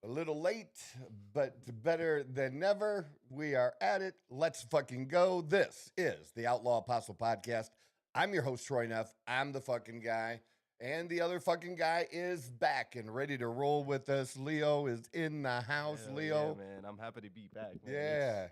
A little late, but better than never. We are at it. Let's fucking go. This is the Outlaw Apostle Podcast. I'm your host, Troy Neff. I'm the fucking guy. And the other fucking guy is back and ready to roll with us. Leo is in the house. Hell Leo. yeah, man. I'm happy to be back, man. Yeah.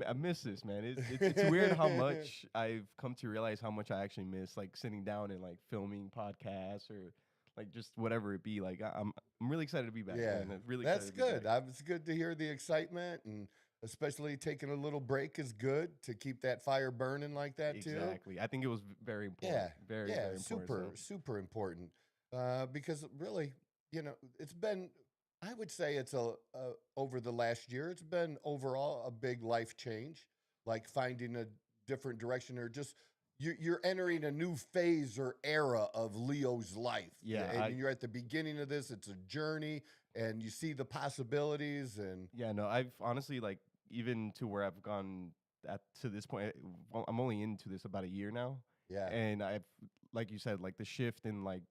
I miss this, man. It's weird how much I've come to realize how much I actually miss, like sitting down and like filming podcasts or like just whatever it be. Like I'm really excited to be back. Yeah, man. Really that's excited to be good. back. It's good to hear the excitement, and especially taking a little break is good to keep that fire burning like that too. Exactly. I think it was very important. Yeah, Very important. super important. Because really, it's been. I would say it's a over the last year, it's been overall a big life change, like finding a different direction or just. You're entering a new phase or era of Leo's life. Yeah, and you're at the beginning of this. It's a journey, and you see the possibilities. And Yeah, no, I've honestly like even to where I've gone to this point. I'm only into this about a year now, yeah, and I've like you said, like the shift in like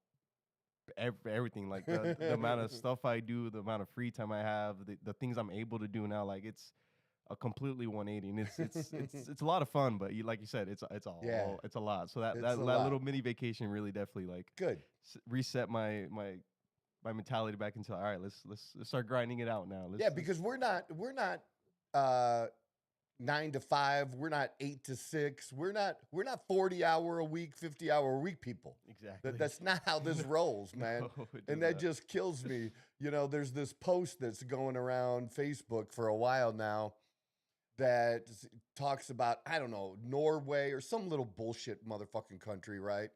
everything, like the amount of stuff I do, the amount of free time I have, the things I'm able to do now, like it's a completely 180, and it's a lot of fun. But like you said, it's a lot. So that little mini vacation really definitely like good. Reset my mentality back into all right. Let's start grinding it out now. Because we're not 9 to 5. We're not 8 to 6. We're not 40-hour a week, 50-hour a week people. Exactly. That's not how this rolls, man. No, and that just kills me. There's this post that's going around Facebook for a while now that talks about, I don't know, Norway or some little bullshit motherfucking country, right?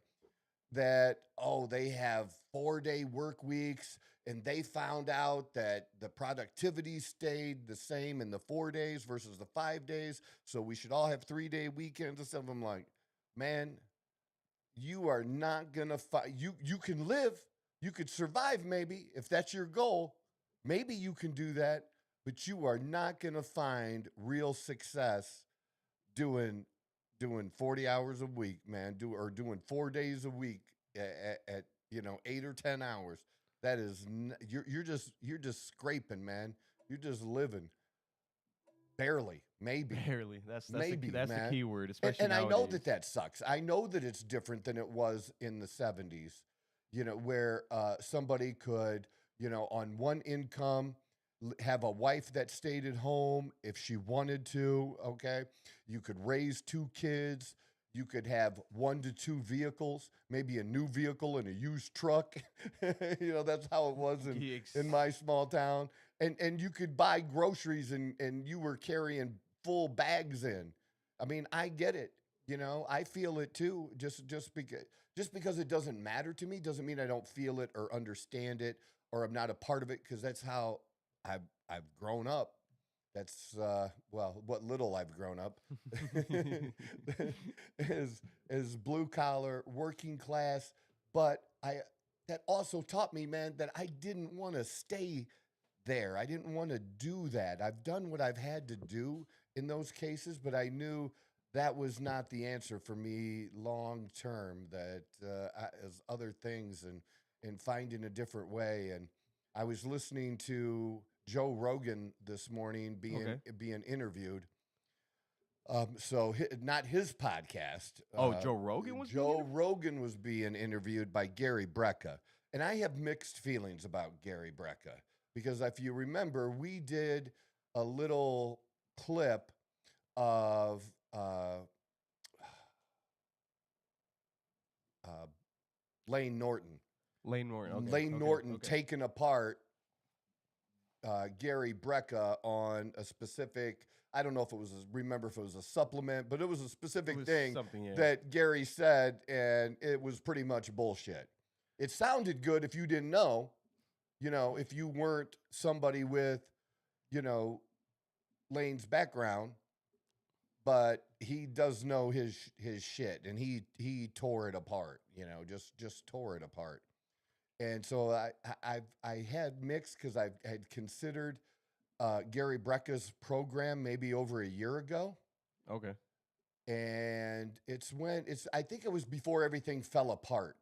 That, they have 4-day work weeks, and they found out that the productivity stayed the same in the 4 days versus the 5 days. So we should all have 3-day weekends and stuff. I'm like, man, you are not going to you can live, you could survive maybe if that's your goal. Maybe you can do that, but you are not going to find real success doing 40 hours a week, man, doing 4 days a week at 8 or 10 hours. That is you're just scraping, man. You're just living. Barely, maybe. That's maybe, that's man. the key word, especially and I know nowadays. that sucks. I know that it's different than it was in the 70s, where somebody could, on one income have a wife that stayed at home if she wanted to, okay? You could raise 2 kids. You could have 1 to 2 vehicles, maybe a new vehicle and a used truck. That's how it was in my small town. And you could buy groceries and you were carrying full bags in. I mean, I get it. I feel it too. Just because it doesn't matter to me doesn't mean I don't feel it or understand it or I'm not a part of it, because that's how I've grown up. That's what little I've grown up is blue collar, working class. But that also taught me, man, that I didn't want to stay there. I didn't want to do that. I've done what I've had to do in those cases, but I knew that was not the answer for me long term. That as other things and finding a different way. And I was listening to Joe Rogan this morning being interviewed. Not his podcast. Joe Rogan was Rogan was being interviewed by Gary Brecka, and I have mixed feelings about Gary Brecka because if you remember, we did a little clip of Lane Norton. Lane Norton. Lane Norton taking apart Gary Brecka on a specific, I don't know if it was a supplement, but it was a specific thing that Gary said, and it was pretty much bullshit. It sounded good if you didn't know, if you weren't somebody with, Lane's background, but he does know his shit, and he tore it apart, just tore it apart. And so I had mixed because I had considered Gary Brecka's program maybe over a year ago. Okay. And I think it was before everything fell apart.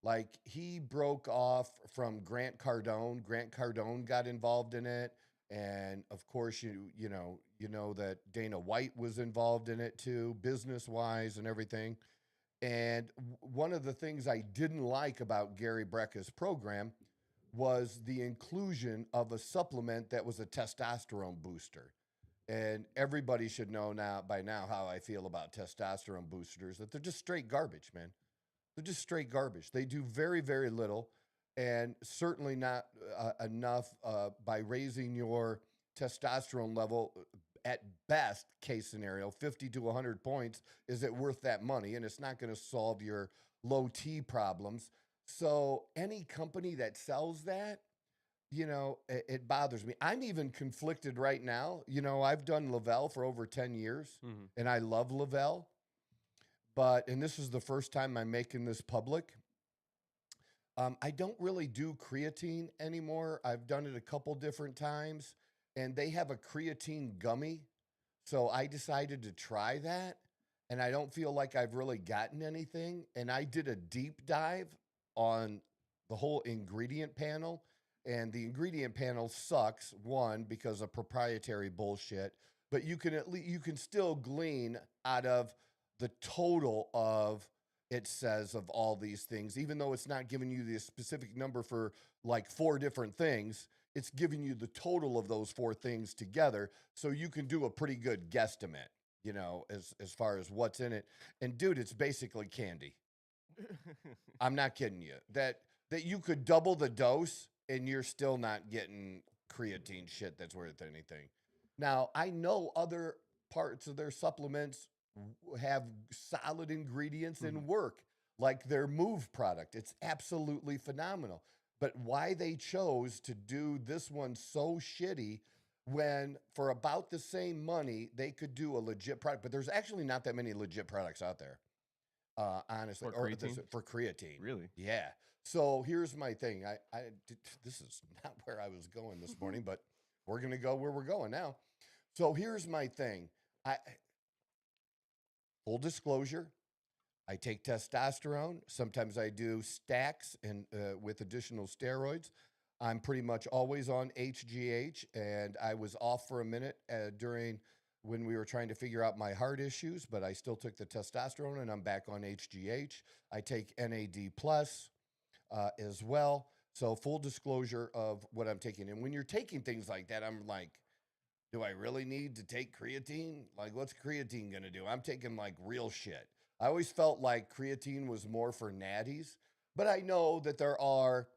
Like he broke off from Grant Cardone. Grant Cardone got involved in it, and of course you know that Dana White was involved in it too, business wise and everything. And one of the things I didn't like about Gary Brecka's program was the inclusion of a supplement that was a testosterone booster. And everybody should know now by now how I feel about testosterone boosters, that they're just straight garbage, man. They're just straight garbage. They do very, very little, and certainly not enough by raising your testosterone level. At best case scenario, 50 to 100 points. Is it worth that money? And it's not going to solve your low T problems. So any company that sells that, it bothers me. I'm even conflicted right now. I've done Lavelle for over 10 years, and I love Lavelle. And this is the first time I'm making this public. I don't really do creatine anymore. I've done it a couple different times, and they have a creatine gummy. So I decided to try that, and I don't feel like I've really gotten anything. And I did a deep dive on the whole ingredient panel, and the ingredient panel sucks, one, because of proprietary bullshit, but you can still glean out of the total of, it says, of all these things, even though it's not giving you the specific number for like 4 different things. It's giving you the total of those 4 things together, so you can do a pretty good guesstimate, as far as what's in it. And dude, it's basically candy. I'm not kidding you. That you could double the dose and you're still not getting creatine shit that's worth anything. Now, I know other parts of their supplements have solid ingredients and work, like their Move product. It's absolutely phenomenal. But why they chose to do this one so shitty, when for about the same money they could do a legit product? But there's actually not that many legit products out there, honestly. For creatine? For creatine, Really? yeah. So here's my thing. This is not where I was going this morning, but we're gonna go where we're going now. So here's my thing. Full disclosure, I take testosterone. Sometimes I do stacks and with additional steroids. I'm pretty much always on HGH, and I was off for a minute during when we were trying to figure out my heart issues, but I still took the testosterone, and I'm back on HGH. I take NAD plus as well. So full disclosure of what I'm taking. And when you're taking things like that, I'm like, do I really need to take creatine? Like, what's creatine going to do? I'm taking like real shit. I always felt like creatine was more for natties, but I know that there are,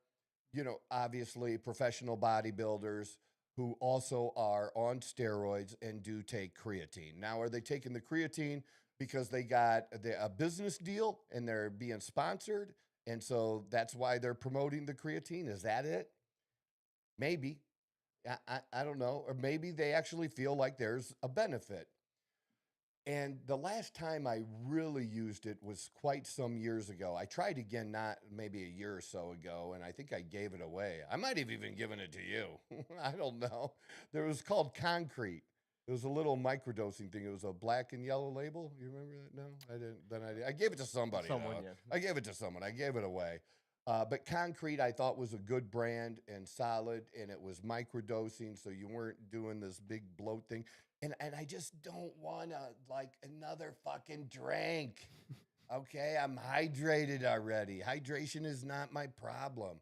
obviously professional bodybuilders who also are on steroids and do take creatine. Now, are they taking the creatine because they got a business deal and they're being sponsored? And so that's why they're promoting the creatine? Is that it? Maybe. I don't know. Or maybe they actually feel like there's a benefit. And the last time I really used it was quite some years ago. I tried again, not maybe a year or so ago, and I think I gave it away. I might have even given it to you. I don't know. There was called Concrete. It was a little microdosing thing. It was a black and yellow label. You remember that? No, I didn't. Then I did. I gave it to somebody. Someone, though. yeah. I gave it to someone. I gave it away. But Concrete, I thought, was a good brand and solid, and it was microdosing, so you weren't doing this big bloat thing. And I just don't want to, like, another fucking drink. Okay, I'm hydrated already. Hydration is not my problem.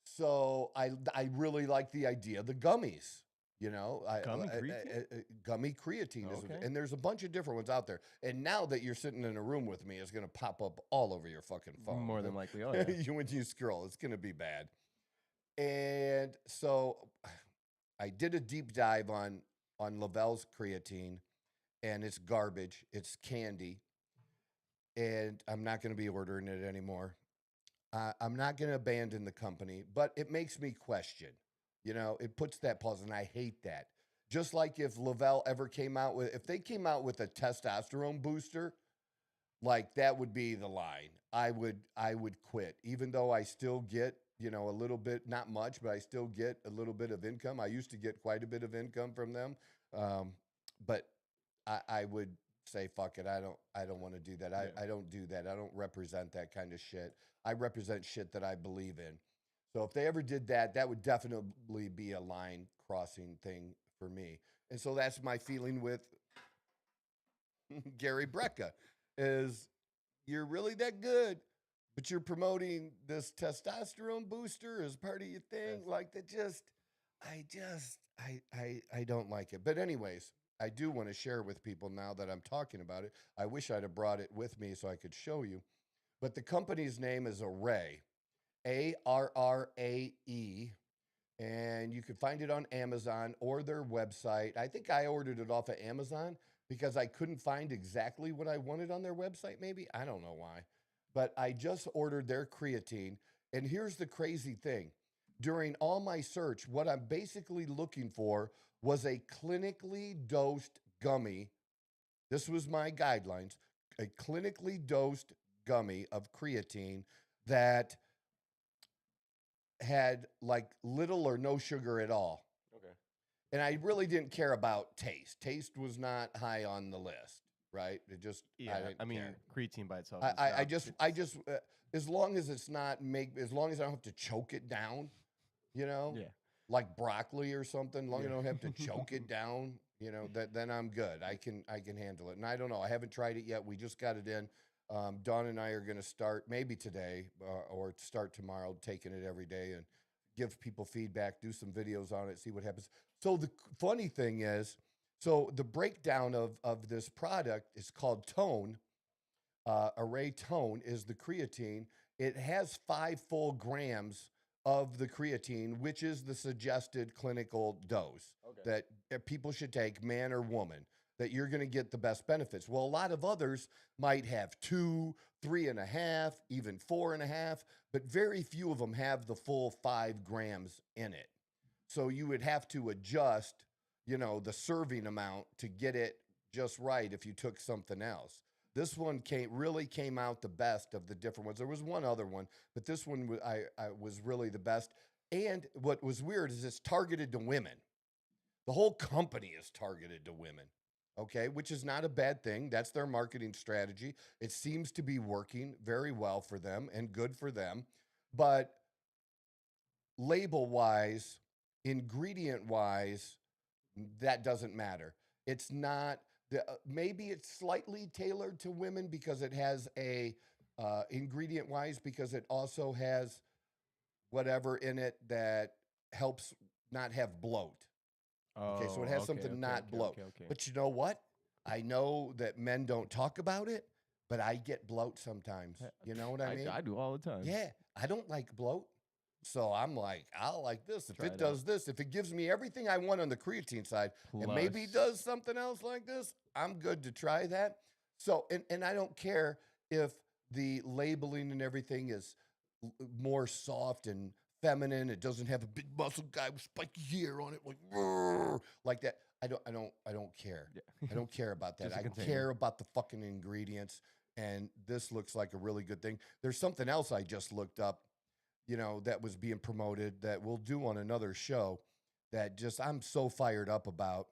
So I really like the idea of the gummies. Gummy creatine? Gummy creatine Okay. and there's a bunch of different ones out there. And now that you're sitting in a room with me, it's going to pop up all over your fucking phone. More than likely. Oh, yeah. When you scroll, it's going to be bad. And so I did a deep dive on Lavelle's creatine, and it's garbage. It's candy, and I'm not going to be ordering it anymore. I'm not going to abandon the company, but it makes me question. It puts that pause, and I hate that. Just like if Lavelle ever came out with, if they came out with a testosterone booster, like that would be the line. I would quit, even though I still get, a little bit, not much, but I still get a little bit of income. I used to get quite a bit of income from them. But I would say fuck it. I don't want to do that. I don't do that. I don't represent that kind of shit. I represent shit that I believe in. So if they ever did that, that would definitely be a line crossing thing for me. And so that's my feeling with Gary Brecka is you're really that good, but you're promoting this testosterone booster as part of your thing. Like that I don't like it. But anyways, I do want to share with people now that I'm talking about it. I wish I'd have brought it with me so I could show you. But the company's name is Arrae, ARRAE, and you can find it on Amazon or their website. I think I ordered it off of Amazon because I couldn't find exactly what I wanted on their website, maybe. I don't know why. But I just ordered their creatine. And here's the crazy thing. During all my search, what I'm basically looking for was a clinically dosed gummy. This was my guidelines, a clinically dosed gummy of creatine that had like little or no sugar at all. Okay. And I really didn't care about taste. Taste was not high on the list, right? It just, I mean, care. Creatine by itself. I just, as long as it's not as long as I don't have to choke it down, you know, like broccoli or something, long as I don't have to choke it down, you know, then I'm good. I can handle it. And I don't know. I haven't tried it yet. We just got it in. Dawn and I are going to start maybe today or start tomorrow, taking it every day and give people feedback, do some videos on it, see what happens. So the funny thing is, so the breakdown of this product is called Tone. Arrae Tone is the creatine. It has 5 full grams of the creatine, which is the suggested clinical dose that people should take, man or woman, that you're going to get the best benefits. Well, a lot of others might have 2, 3.5, even 4.5, but very few of them have the full 5 grams in it. So you would have to adjust, you know, the serving amount to get it just right if you took something else. This one really came out the best of the different ones. There was one other one, but this one I was really the best. And what was weird is it's targeted to women. The whole company is targeted to women, okay, which is not a bad thing. That's their marketing strategy. It seems to be working very well for them and good for them. But label-wise, ingredient-wise, that doesn't matter. It's not. Maybe it's slightly tailored to women because it has a ingredient-wise, because it also has whatever in it that helps not have bloat. Okay, so it has something not bloat. But you know what? I know that men don't talk about it, but I get bloat sometimes. You know what I mean? I do all the time. Yeah, I don't like bloat. So I'm like, I'll like this. If it does this, if it gives me everything I want on the creatine side, and maybe does something else like this, I'm good to try that. So, and I don't care if the labeling and everything is more soft and feminine. It doesn't have a big muscle guy with spiky hair on it, like that. I don't care. Yeah. I don't care about that. I care about the fucking ingredients. And this looks like a really good thing. There's something else I just looked up, you know, that was being promoted that we'll do on another show that just I'm so fired up about,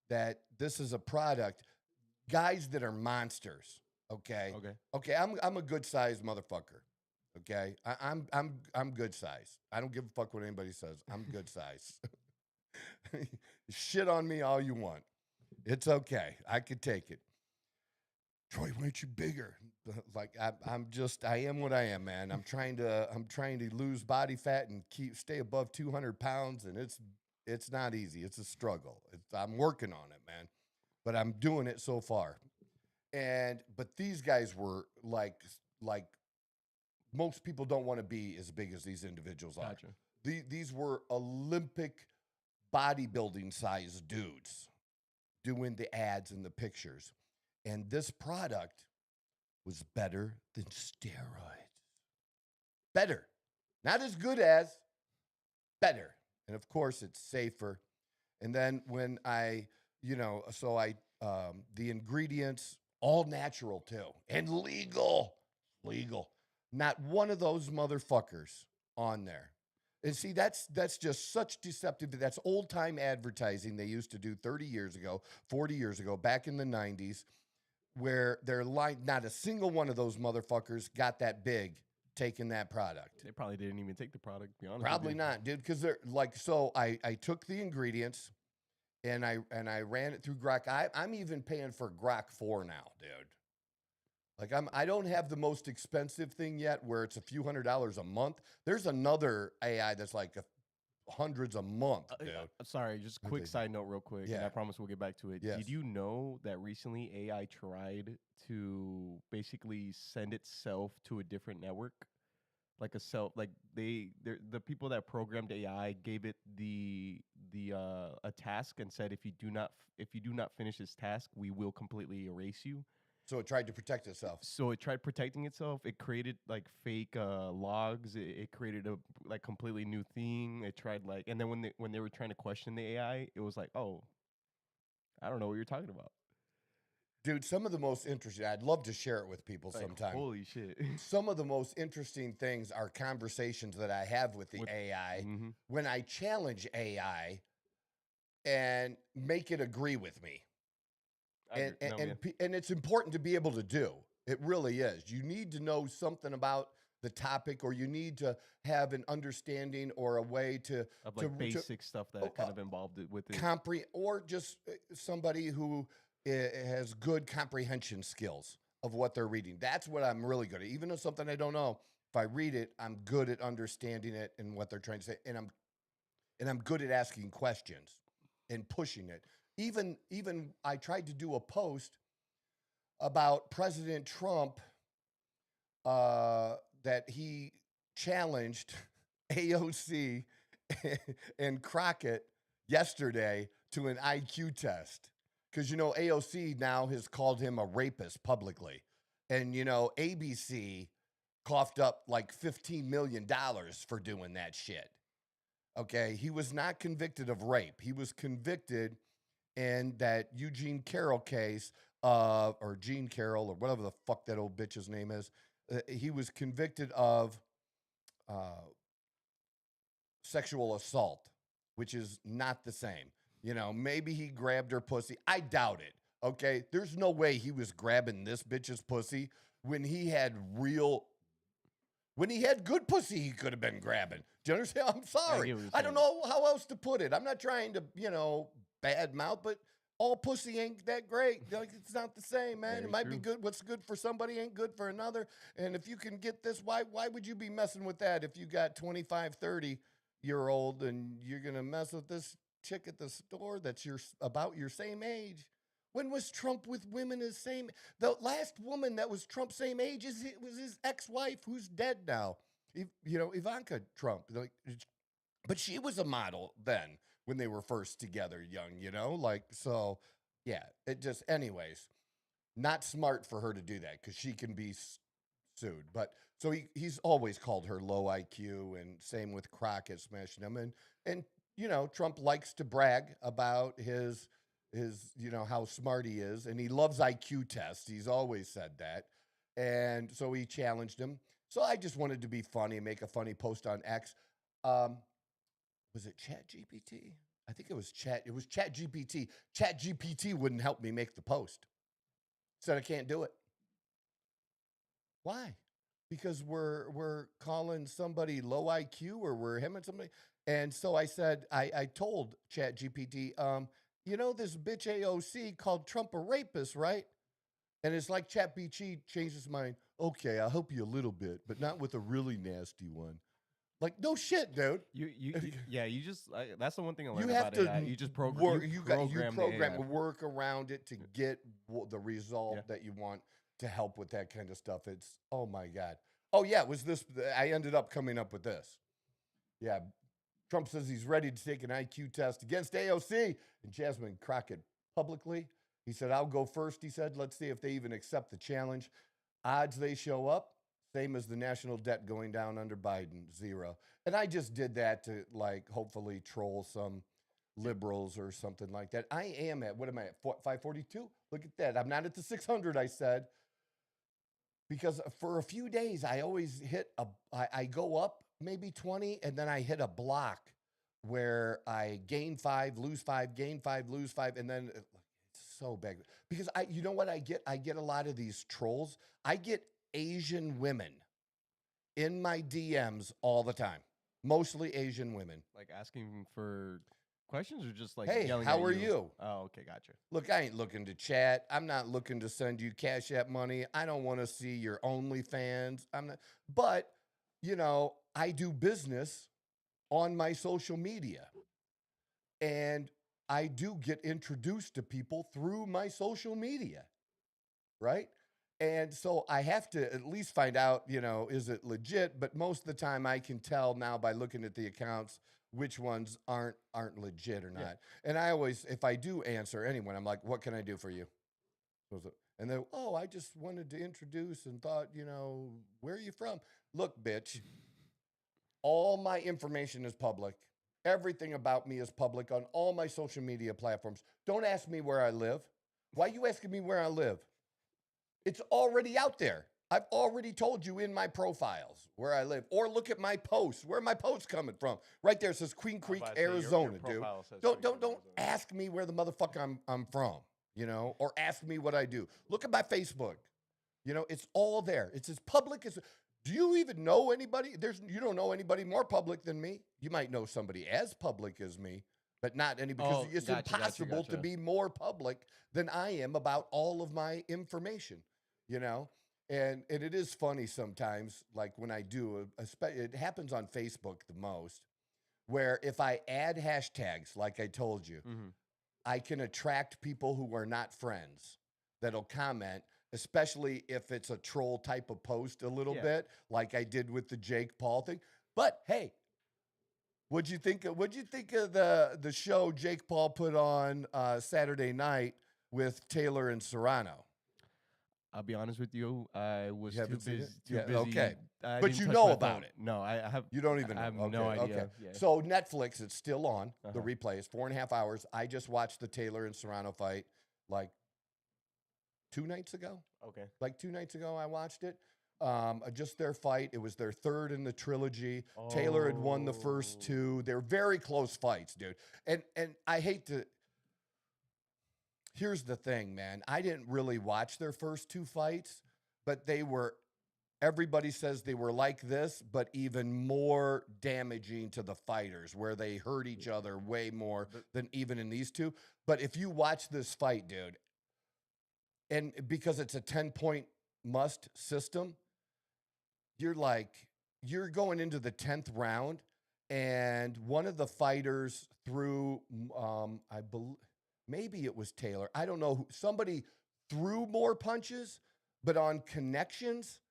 that this is a product, guys that are monsters. Okay. I'm a good sized motherfucker. Okay. I'm good size. I don't give a fuck what anybody says. I'm good size. Shit on me all you want. It's okay. I could take it. Troy, why aren't you bigger? Like I am what I am, man. I'm trying to lose body fat and stay above 200 pounds, and it's not easy. It's a struggle. I'm working on it, man, but I'm doing it so far. But these guys were like most people don't want to be as big as these individuals are. Gotcha. These were Olympic bodybuilding size dudes doing the ads and the pictures. And this product was better than steroids. Better. Not as good as, better. And of course, it's safer. And then when the ingredients, all natural too, and legal. Not one of those motherfuckers on there. And see, that's just such deceptive. That's old time advertising they used to do 30 years ago, 40 years ago, back in the 90s. where they're like, not a single one of those motherfuckers got that big taking that product. They probably didn't even take the product, to be honest. Probably with you. not, dude, because they're like, so I took the ingredients and I ran it through Grok. I'm even paying for Grok 4 now, dude. Like I don't have the most expensive thing yet where it's a few $100s a month. There's another AI that's like hundreds a month, dude. Sorry, just quick side note real quick, and I promise we'll get back to it. Yes. Did you know that recently AI tried to basically send itself to a different network? Like the people that programmed AI gave it a task and said, if you do not finish this task, we will completely erase you. So it tried to protect itself. So it tried protecting itself. It created like fake logs. It created a like completely new thing. It tried like, and then when they were trying to question the AI, it was like, oh, I don't know what you're talking about. Dude, some of the most interesting, I'd love to share it with people Like, sometime. Holy shit. Some of the most interesting things are conversations that I have with the AI when I challenge AI and make it agree with me. And it's important to be able to do. It really is. You need to know something about the topic, or you need to have an understanding or a way to of like basic stuff that kind of involved it with it. Or just somebody who has good comprehension skills of what they're reading. That's what I'm really good at. Even if something I don't know, if I read it, I'm good at understanding it and what they're trying to say, and I'm good at asking questions and pushing it. Even I tried to do a post about President Trump that he challenged AOC and Crockett yesterday to an IQ test. Because, AOC now has called him a rapist publicly. And, ABC coughed up like $15 million for doing that shit. Okay, he was not convicted of rape. He was convicted in that Eugene Carroll case, or Gene Carroll, or whatever the fuck that old bitch's name is. He was convicted of sexual assault, which is not the same. Maybe he grabbed her pussy. I doubt it. Okay, there's no way he was grabbing this bitch's pussy when he had good pussy. He could have been grabbing. Do you understand? I'm sorry. I don't know how else to put it. I'm not trying to, bad mouth, but all pussy ain't that great. Like, it's not the same, man. It might be good. What's good for somebody ain't good for another. And if you can get this, why would you be messing with that if you got 25, 30-year-old and you're going to mess with this chick at the store that's about your same age? When was Trump with women his same? The last woman that was Trump's same age was his ex-wife, who's dead now. Ivanka Trump. But she was a model then when they were first together, young. So yeah. It just, anyways, not smart for her to do that because she can be sued. But so he's always called her low IQ, and same with Crockett smashing him, and Trump likes to brag about his how smart he is, and he loves IQ tests. He's always said that. And so he challenged him. So I just wanted to be funny and make a funny post on X. Was it ChatGPT? I think it was ChatGPT. ChatGPT wouldn't help me make the post. Said I can't do it. Why? Because we're calling somebody low IQ, or we're hemming somebody. And so I said, I told ChatGPT, this bitch AOC called Trump a rapist, right? And it's like ChatGPT changed his mind. Okay, I'll help you a little bit, but not with a really nasty one. Like, no shit, dude. You just that's the one thing I learned about AI. You just program. You work around it to get the result that you want to help with that kind of stuff. It's, oh my God. Oh yeah, it was this. I ended up coming up with this. Yeah, Trump says he's ready to take an IQ test against AOC and Jasmine Crockett publicly. He said, I'll go first. He said, let's see if they even accept the challenge. Odds they show up, same as the national debt going down under Biden, 0. And I just did that to, like, hopefully troll some liberals or something like that. I am at, what am I at, 542? Look at that. I'm not at the 600, I said. Because for a few days, I always hit I go up maybe 20, and then I hit a block where I gain 5, lose 5, gain 5, lose 5, and then it's so bad because you know what I get? I get a lot of these trolls. I get Asian women in my DMs all the time, mostly Asian women. Like asking for questions or just like Hey, yelling how at are you? you? Oh, okay, gotcha. Look, I ain't looking to chat. I'm not looking to send you Cash App money. I don't want to see your OnlyFans. I'm not, but you know, I do business on my social media. And I do get introduced to people through my social media, right? And so I have to at least find out, you know, is it legit? But most of the time I can tell now by looking at the accounts which ones aren't legit or not. Yeah. And I always, if I do answer anyone, I'm like, what can I do for you? And then, oh, I just wanted to introduce and thought, you know, where are you from? Look, bitch, all my information is public. Everything about me is public on all my social media platforms. Don't ask me where I live. Why are you asking me where I live? It's already out there. I've already told you in my profiles where I live. Or look at my posts. Where are my posts coming from? Right there, it says Queen Creek, Arizona, dude. Don't ask me where the motherfucker I'm from, you know, or ask me what I do. Look at my Facebook. You know, it's all there. It's as public as. Do you even know anybody? You don't know anybody more public than me. You might know somebody as public as me, but not any because it's impossible to be more public than I am about all of my information, you know? And it is funny sometimes, like when I do, it happens on Facebook the most, where if I add hashtags, like I told you, I can attract people who are not friends that'll comment, especially if it's a troll type of post a little bit, like I did with the Jake Paul thing. But hey, what'd you think of the show Jake Paul put on Saturday night with Taylor and Serrano? I'll be honest with you, I was too busy. Okay, but you know about it. No, I have. You don't even know. I have no idea. Okay. Yeah. So Netflix, it's still on. The replay is 4.5 hours. I just watched the Taylor and Serrano fight like 2 nights ago. Okay. Like 2 nights ago, I watched it. Just their fight. It was their third in the trilogy. Taylor had won the first 2. They're very close fights, dude. And I hate to. Here's the thing, man. I didn't really watch their first 2 fights, but everybody says they were like this, but even more damaging to the fighters, where they hurt each other way more than even in these 2. But if you watch this fight, dude, and because it's a 10-point must system, you're going into the 10th round, and one of the fighters threw, I believe, maybe it was Taylor. I don't know. Somebody threw more punches, but on connections,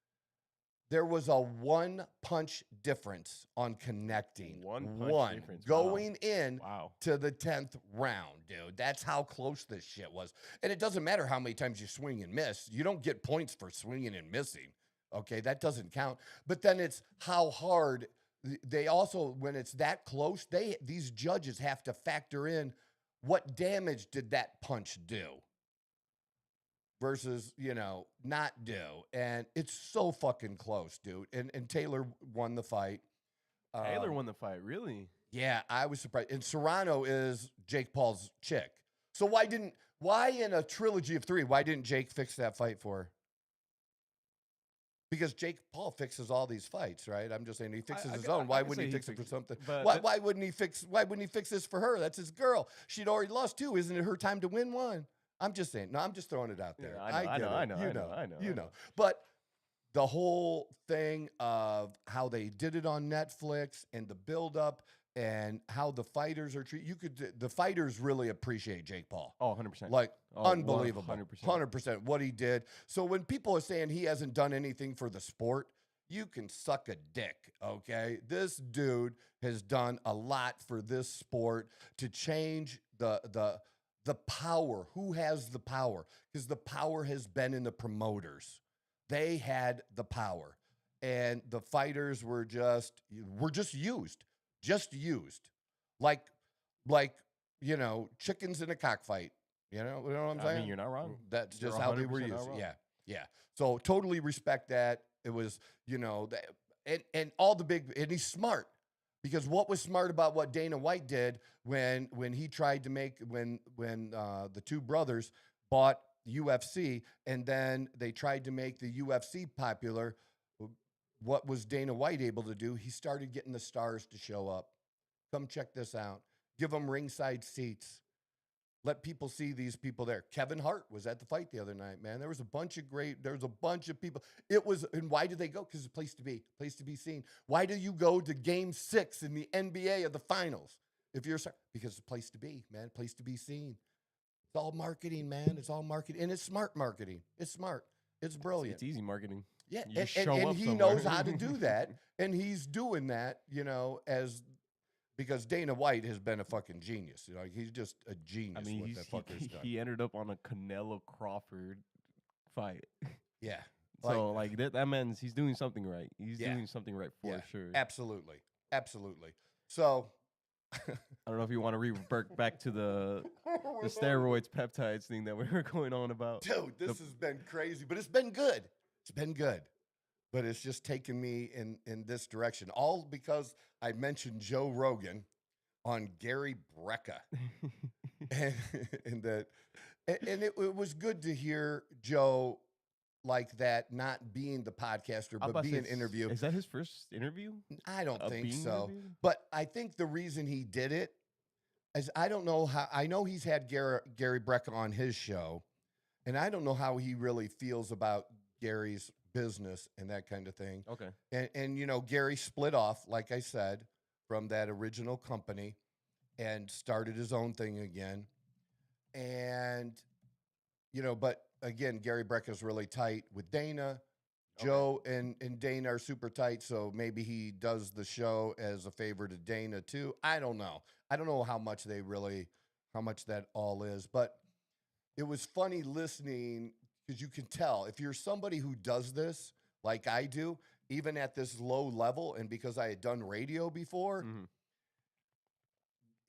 there was a 1-punch difference on connecting. One difference. Going in to the 10th round, dude. That's how close this shit was. And it doesn't matter how many times you swing and miss. You don't get points for swinging and missing. Okay, that doesn't count. But then it's how hard. They also, when it's that close, these judges have to factor in what damage did that punch do versus, you know, not do. And it's so fucking close, dude. And Taylor won the fight. Taylor won the fight, really? Yeah, I was surprised. And Serrano is Jake Paul's chick. So why in a trilogy of 3, why didn't Jake fix that fight for her? Because Jake Paul fixes all these fights, right? I'm just saying he fixes his own. Why wouldn't he fix it for something? Why wouldn't he fix this for her? That's his girl. She'd already lost 2. Isn't it her time to win 1? I'm just saying. No, I'm just throwing it out there. Yeah, I know. But the whole thing of how they did it on Netflix and the buildup and how the fighters are treated. The fighters really appreciate Jake Paul. Oh, 100%. Like, unbelievable. 100%. 100% what he did. So when people are saying he hasn't done anything for the sport, you can suck a dick, okay? This dude has done a lot for this sport to change the power. Who has the power? Because the power has been in the promoters. They had the power. And the fighters were just used. Just used. Like, you know, chickens in a cockfight. You know what I'm saying? I mean, you're not wrong. That's just how they were used. Yeah. So totally respect that. It was, you know, and all the big, and he's smart. Because what was smart about what Dana White did when he tried to make, when the 2 brothers bought UFC, and then they tried to make the UFC popular. What was Dana White able to do? He started getting the stars to show up. Come check this out. Give them ringside seats. Let people see these people there. Kevin Hart was at the fight the other night, man. There was a bunch of people. And why did they go? Because it's a place to be seen. Why do you go to game 6 in the NBA of the finals? Because it's a place to be, man, place to be seen. It's all marketing, man. It's all marketing. And it's smart marketing. It's smart. It's brilliant. It's easy marketing. Yeah, You just and show up he somewhere. knows how to do that. And he's doing that, because Dana White has been a fucking genius. He's just a genius. I mean, what that fucker's done. he ended up on a Canelo Crawford fight. Yeah. So that man's he's doing something right. He's doing something right for sure. Absolutely. Absolutely. So I don't know if you want to revert back to the steroids, peptides thing that we were going on about. Dude, this has been crazy, but it's been good. It's been good. But it's just taken me in this direction. All because I mentioned Joe Rogan on Gary Brecka. and it was good to hear Joe like that, not being the podcaster, but being an interview. Is that his first interview? I don't think so. Interview? But I think the reason he did it is I don't know how. I know he's had Gary Brecka on his show, and I don't know how he really feels about Gary's business and that kind of thing. Okay. And Gary split off, like I said, from that original company and started his own thing again. And, but again, Gary Brecka's really tight with Dana. Joe and Dana are super tight, so maybe he does the show as a favor to Dana too. I don't know. I don't know how much that all is, but it was funny listening because you can tell if you're somebody who does this like I do, even at this low level, and because I had done radio before,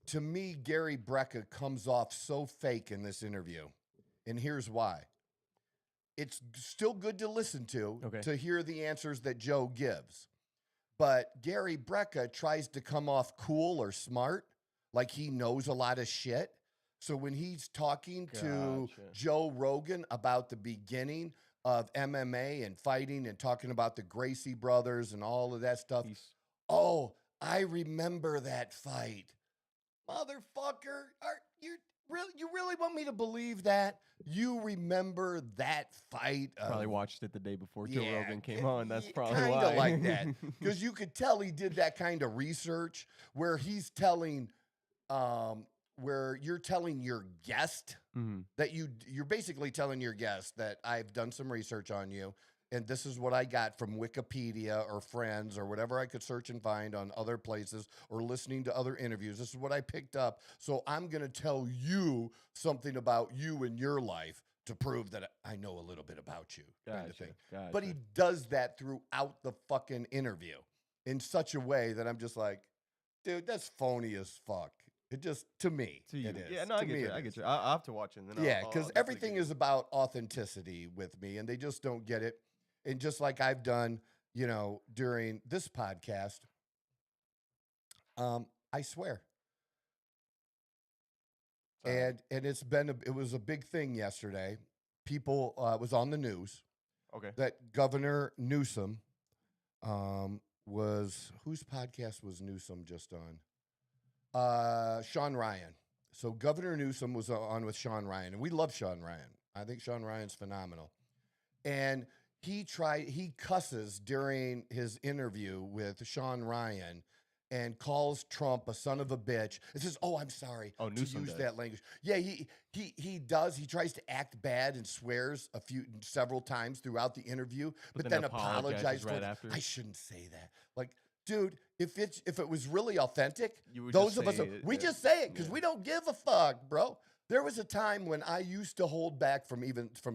to me, Gary Brecka comes off so fake in this interview. And here's why. It's still good to listen to hear the answers that Joe gives. But Gary Brecka tries to come off cool or smart, like he knows a lot of shit. So when he's talking to Joe Rogan about the beginning of MMA and fighting and talking about the Gracie brothers and all of that stuff, I remember that fight. Motherfucker, you really want me to believe that? You remember that fight? Probably watched it the day before Joe Rogan came on. That's probably kind why. of like that. Because you could tell he did that kind of research where he's telling where you're telling your guest that you're basically telling your guest that I've done some research on you, and this is what I got from Wikipedia or friends or whatever I could search and find on other places or listening to other interviews. This is what I picked up. So I'm going to tell you something about you and your life to prove that I know a little bit about you. Kind of thing. But he does that throughout the fucking interview in such a way that I'm just like, dude, that's phony as fuck. It just, to me, it is. Yeah, no, I get you. I'll have to watch it. Then because everything is about authenticity with me, and they just don't get it. And just like I've done, during this podcast, I swear. And it was a big thing yesterday. People, it was on the news. Okay. That Governor Newsom whose podcast was Newsom just on? Sean Ryan. So Governor Newsom was on with Sean Ryan, and we love Sean Ryan. I think Sean Ryan's phenomenal. And he cusses during his interview with Sean Ryan and calls Trump a son of a bitch. It says, I'm sorry to use that language. Yeah, he does. He tries to act bad and swears several times throughout the interview, but then apologizes right after. I shouldn't say that. Like, dude, if it was really authentic, those of us we just say it because we don't give a fuck, bro. There was a time when I used to hold back from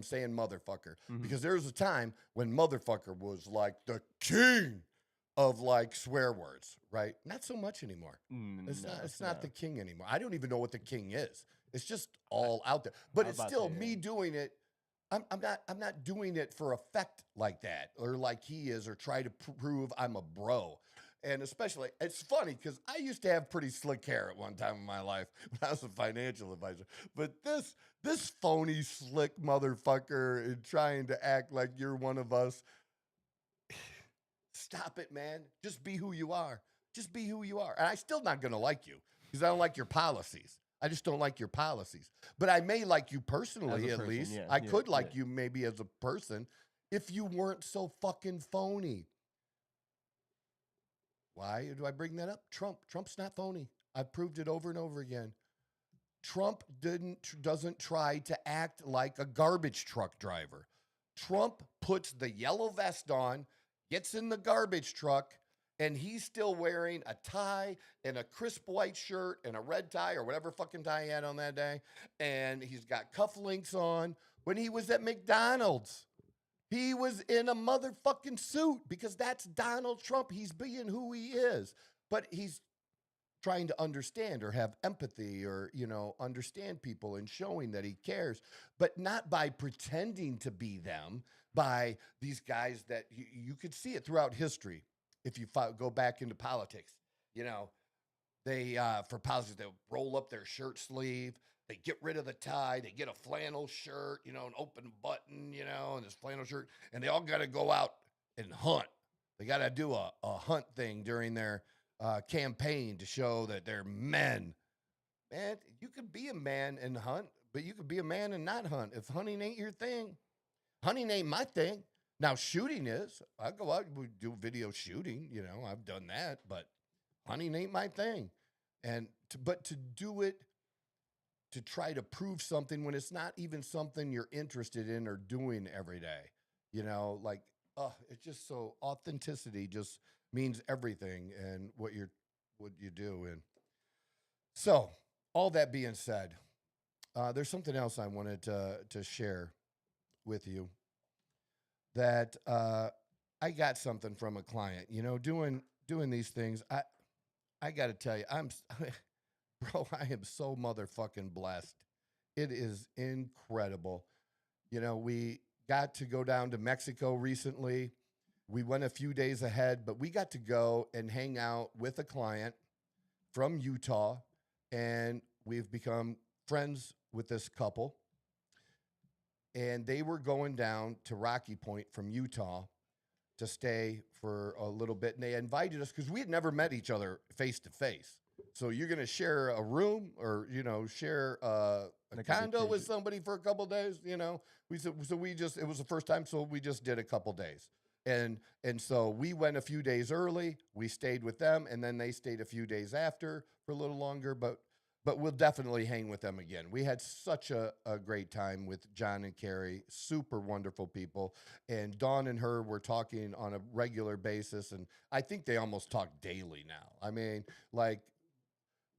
saying motherfucker because there was a time when motherfucker was like the king of like swear words, right? Not so much anymore. It's not the king anymore. I don't even know what the king is. It's just all out there. But it's still me doing it. I'm not doing it for effect like that or like he is or try to prove I'm a bro. And especially, it's funny because I used to have pretty slick hair at one time in my life when I was a financial advisor. But this phony, slick motherfucker and trying to act like you're one of us. Stop it, man. Just be who you are. Just be who you are. And I'm still not going to like you because I don't like your policies. I just don't like your policies. But I may like you personally, at least. Yeah, I could like you maybe as a person if you weren't so fucking phony. Why do I bring that up? Trump's not phony. I've proved it over and over again. Trump doesn't try to act like a garbage truck driver. Trump puts the yellow vest on, gets in the garbage truck, and he's still wearing a tie and a crisp white shirt and a red tie or whatever fucking tie he had on that day. And he's got cufflinks on. When he was at McDonald's, he was in a motherfucking suit because that's Donald Trump. He's being who he is. But he's trying to understand or have empathy or, understand people and showing that he cares, but not by pretending to be them, by these guys that you could see it throughout history. If you go back into politics, they, for politics, they'll roll up their shirt sleeve. They get rid of the tie. They get a flannel shirt, an open button, and this flannel shirt. And they all got to go out and hunt. They got to do a hunt thing during their campaign to show that they're men. Man, you could be a man and hunt, but you could be a man and not hunt. If hunting ain't your thing, hunting ain't my thing. Now, shooting is. I go out and do video shooting. I've done that, but hunting ain't my thing. But to do it, to try to prove something when it's not even something you're interested in or doing every day, it's just so authenticity just means everything and what you do. And so all that being said, there's something else I wanted to share with you that I got something from a client, doing these things. I got to tell you, bro, I am so motherfucking blessed. It is incredible. We got to go down to Mexico recently. We went a few days ahead, but we got to go and hang out with a client from Utah, and we've become friends with this couple. And they were going down to Rocky Point from Utah to stay for a little bit. And they invited us because we had never met each other face to face. So you're going to share a room or, share a condo with somebody for a couple of days, We said, it was the first time, so we just did a couple days. And so we went a few days early, we stayed with them, and then they stayed a few days after for a little longer, but we'll definitely hang with them again. We had such a great time with John and Carrie, super wonderful people. And Dawn and her were talking on a regular basis, and I think they almost talk daily now. I mean,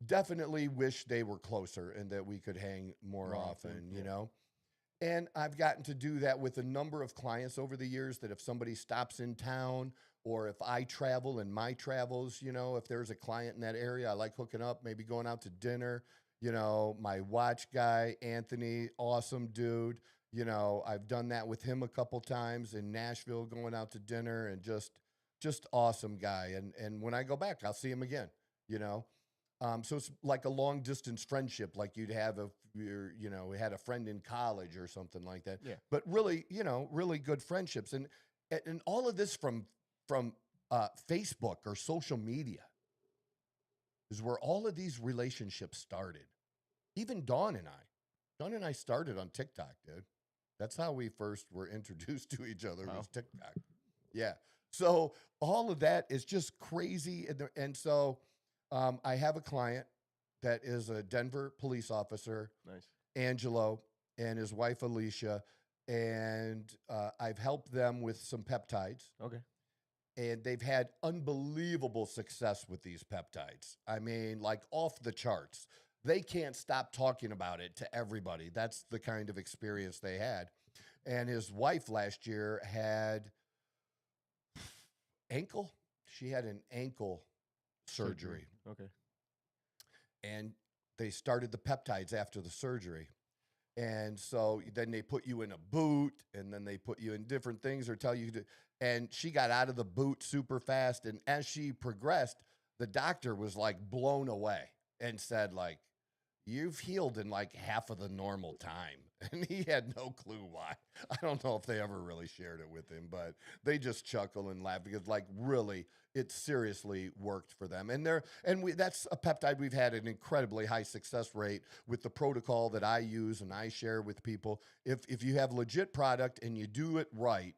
definitely wish they were closer and that we could hang more often, And I've gotten to do that with a number of clients over the years, that if somebody stops in town or if I travel in my travels, if there's a client in that area, I like hooking up, maybe going out to dinner. My watch guy, Anthony, awesome dude. I've done that with him a couple times in Nashville, going out to dinner, and just awesome guy. And when I go back, I'll see him again, So it's like a long distance friendship, like you'd have if you're, we had a friend in college or something like that. Yeah. But really, really good friendships, and all of this from Facebook or social media is where all of these relationships started. Even Dawn and I started on TikTok, dude. That's how we first were introduced to each other, was TikTok. Yeah. So all of that is just crazy, and so. I have a client that is a Denver police officer, Nice. Angelo, and his wife, Alicia, and I've helped them with some peptides. Okay. And they've had unbelievable success with these peptides. I mean, like off the charts. They can't stop talking about it to everybody. That's the kind of experience they had. And his wife last year had ankle. She had an ankle surgery. Okay. And they started the peptides after the surgery. And so then they put you in a boot, and then they put you in different things or tell you to. And she got out of the boot super fast. And as she progressed, the doctor was like blown away and said, like, you've healed in like half of the normal time. And he had no clue why. I don't know if they ever really shared it with him, but they just chuckle and laugh because, like, really, it seriously worked for them. And that's a peptide we've had an incredibly high success rate with the protocol that I use and I share with people. If you have legit product and you do it right,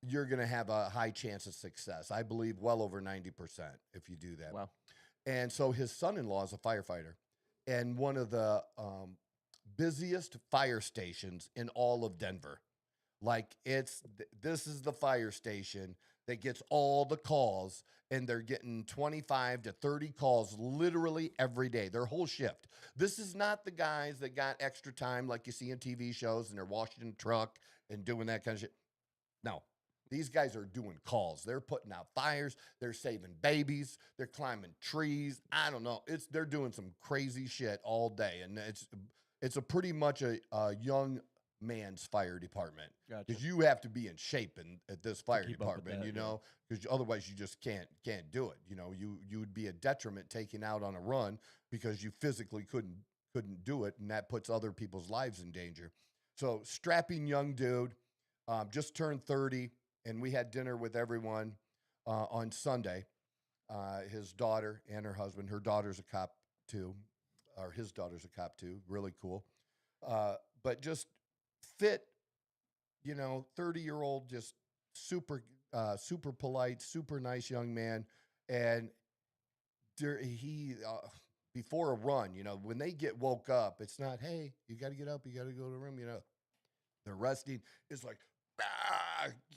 you're going to have a high chance of success. I believe well over 90% if you do that. Wow. And so his son-in-law is a firefighter, and one of the busiest fire stations in all of Denver. Like, this is the fire station that gets all the calls, and they're getting 25 to 30 calls literally every day, their whole shift. This is not the guys that got extra time like you see in TV shows and they're washing the truck and doing that kind of shit. No, these guys are doing calls. They're putting out fires. They're saving babies. They're climbing trees. I don't know. They're doing some crazy shit all day, and it's a pretty much a young man's fire department Gotcha. because you have to be in shape at this fire keep up with department, that, you know, because otherwise you just can't do it. You know, you would be a detriment taking out on a run because you physically couldn't do it, and that puts other people's lives in danger. So strapping young dude, just turned 30. And we had dinner with everyone on Sunday. His daughter and her husband. Her daughter's a cop too, or his daughter's a cop too. Really cool. But just fit, 30-year-old, just super polite, super nice young man. And he before a run, when they get woke up, it's not, hey, you got to get up, you got to go to the room. They're resting. It's like,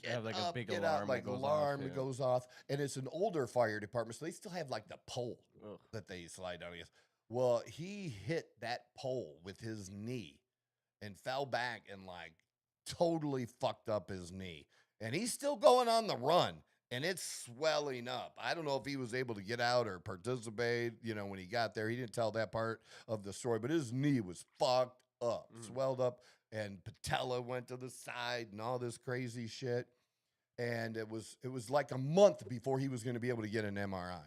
get like up, a big get alarm out, like that goes alarm off, that goes off. And it's an older fire department, so they still have like the pole Ugh. that they slide down against. Well, he hit that pole with his knee and fell back and like totally fucked up his knee. And he's still going on the run, and it's swelling up. I don't know if he was able to get out or participate, when he got there. He didn't tell that part of the story, but his knee was fucked up, swelled up, and patella went to the side and all this crazy shit. And it was like a month before he was going to be able to get an MRI.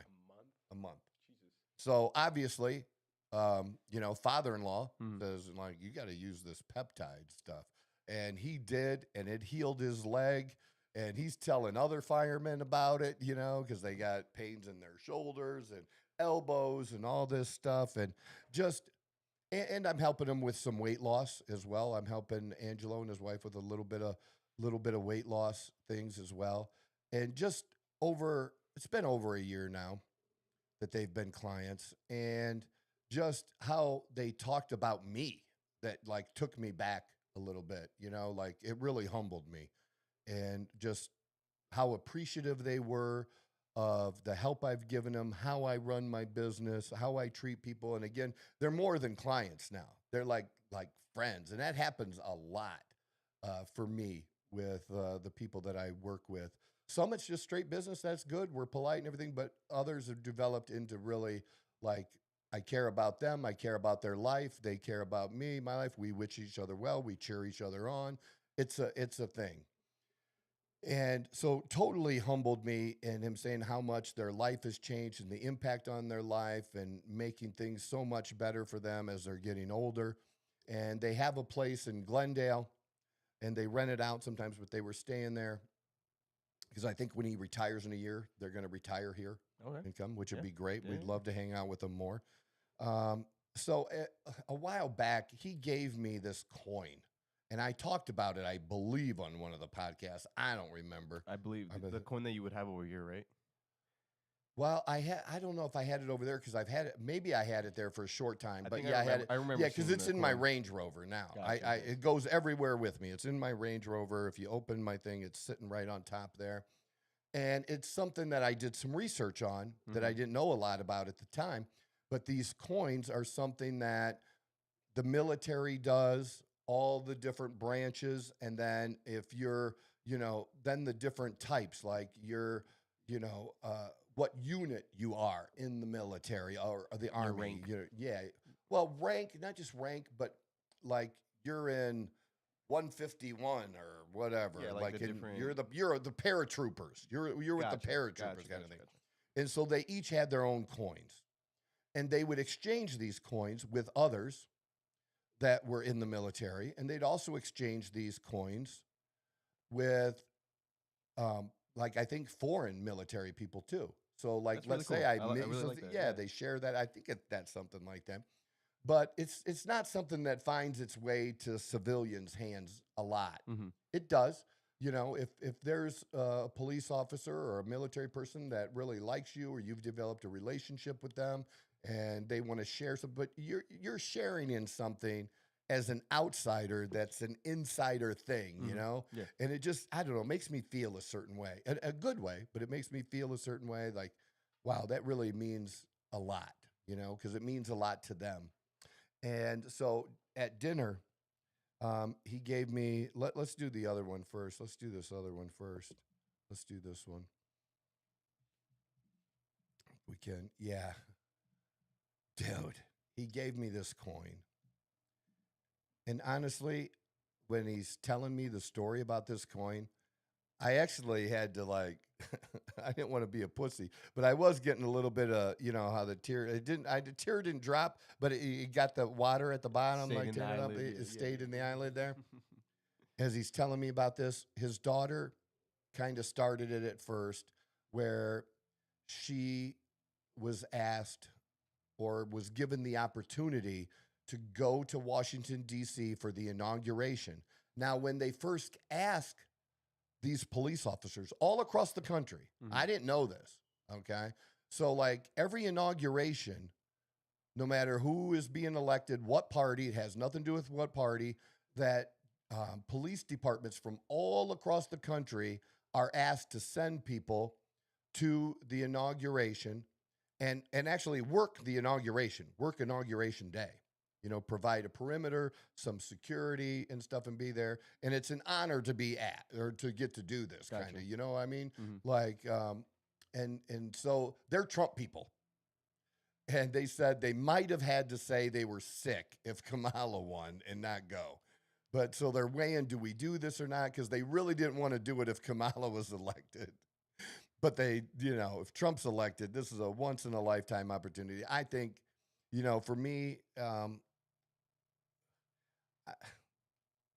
A month. Jesus. So obviously, father-in-law says, like, you got to use this peptide stuff. And he did, and it healed his leg. And he's telling other firemen about it, because they got pains in their shoulders and elbows and all this stuff. And and I'm helping him with some weight loss as well. I'm helping Angelo and his wife with a little bit of weight loss things as well. And it's been over a year now that they've been clients, and just how they talked about me that like took me back a little bit, like it really humbled me, and just how appreciative they were of the help I've given them, how I run my business, how I treat people. And again, they're more than clients now. They're like friends. And that happens a lot for me with the people that I work with. Some it's just straight business. That's good. We're polite and everything. But others have developed into really like, I care about them. I care about their life. They care about me, my life. We wish each other well. We cheer each other on. It's a thing. And so totally humbled me, and him saying how much their life has changed and the impact on their life and making things so much better for them as they're getting older. And they have a place in Glendale, and they rent it out sometimes, but they were staying there because I think when he retires in a year, they're going to retire here and come, which would be great. We'd love to hang out with them more. So a while back, he gave me this coin. And I talked about it, I believe, on one of the podcasts. I don't remember. I believe the coin that you would have over here, right? Well, I don't know if I had it over there because I've had it. Maybe I had it there for a short time. But I had it. I remember. Yeah, because it's in my Range Rover now. Gotcha. It goes everywhere with me. It's in my Range Rover. If you open my thing, it's sitting right on top there. And it's something that I did some research on that I didn't know a lot about at the time. But these coins are something that the military does, all the different branches, and then if you're, then the different types, like you're, what unit you are in the military or the Army. Rank. Well, rank, not just rank, but like you're in 151 or whatever. Yeah, like the different- you're the paratroopers. You're with the paratroopers kind of thing. And so they each had their own coins. And they would exchange these coins with others that were in the military. And they'd also exchange these coins with, like, I think foreign military people too. So, like, That's really let's cool. say I really like that, yeah. they share that. I think that's something like that. But it's not something that finds its way to civilians' hands a lot. Mm-hmm. It does. You know, if there's a police officer or a military person that really likes you, or you've developed a relationship with them, and they want to share something, but you're sharing in something as an outsider that's an insider thing, you know? Yeah. And it just, I don't know, makes me feel a certain way, a good way, but it makes me feel a certain way, like, wow, that really means a lot, you know, because it means a lot to them. And so at dinner, he gave me, let's do the other one first. Let's do this other one first. Let's do this one. We can, yeah. Dude, he gave me this coin. And honestly, when he's telling me the story about this coin, I actually had to, like, I didn't want to be a pussy, but I was getting a little bit of, you know, how the tear, the tear didn't drop, but it got the water at the bottom, Stayed like in the tearing up. eyelid, It stayed in the eyelid there. As he's telling me about this, his daughter kind of started it at first, where she was asked or was given the opportunity to go to Washington, D.C. for the inauguration. Now, when they first ask these police officers all across the country, I didn't know this, okay? So, like, every inauguration, no matter who is being elected, what party, it has nothing to do with what party, that police departments from all across the country are asked to send people to the inauguration and actually work inauguration day. You know, provide a perimeter, some security and stuff, and be there. And it's an honor to be at, or to get to do this kind of, you know what I mean? Like, and so they're Trump people. And they said they might have had to say they were sick if Kamala won and not go. But so they're weighing, do we do this or not? Because they really didn't want to do it if Kamala was elected. But they, you know, if Trump's elected, this is a once in a lifetime opportunity. I think, you know, for me,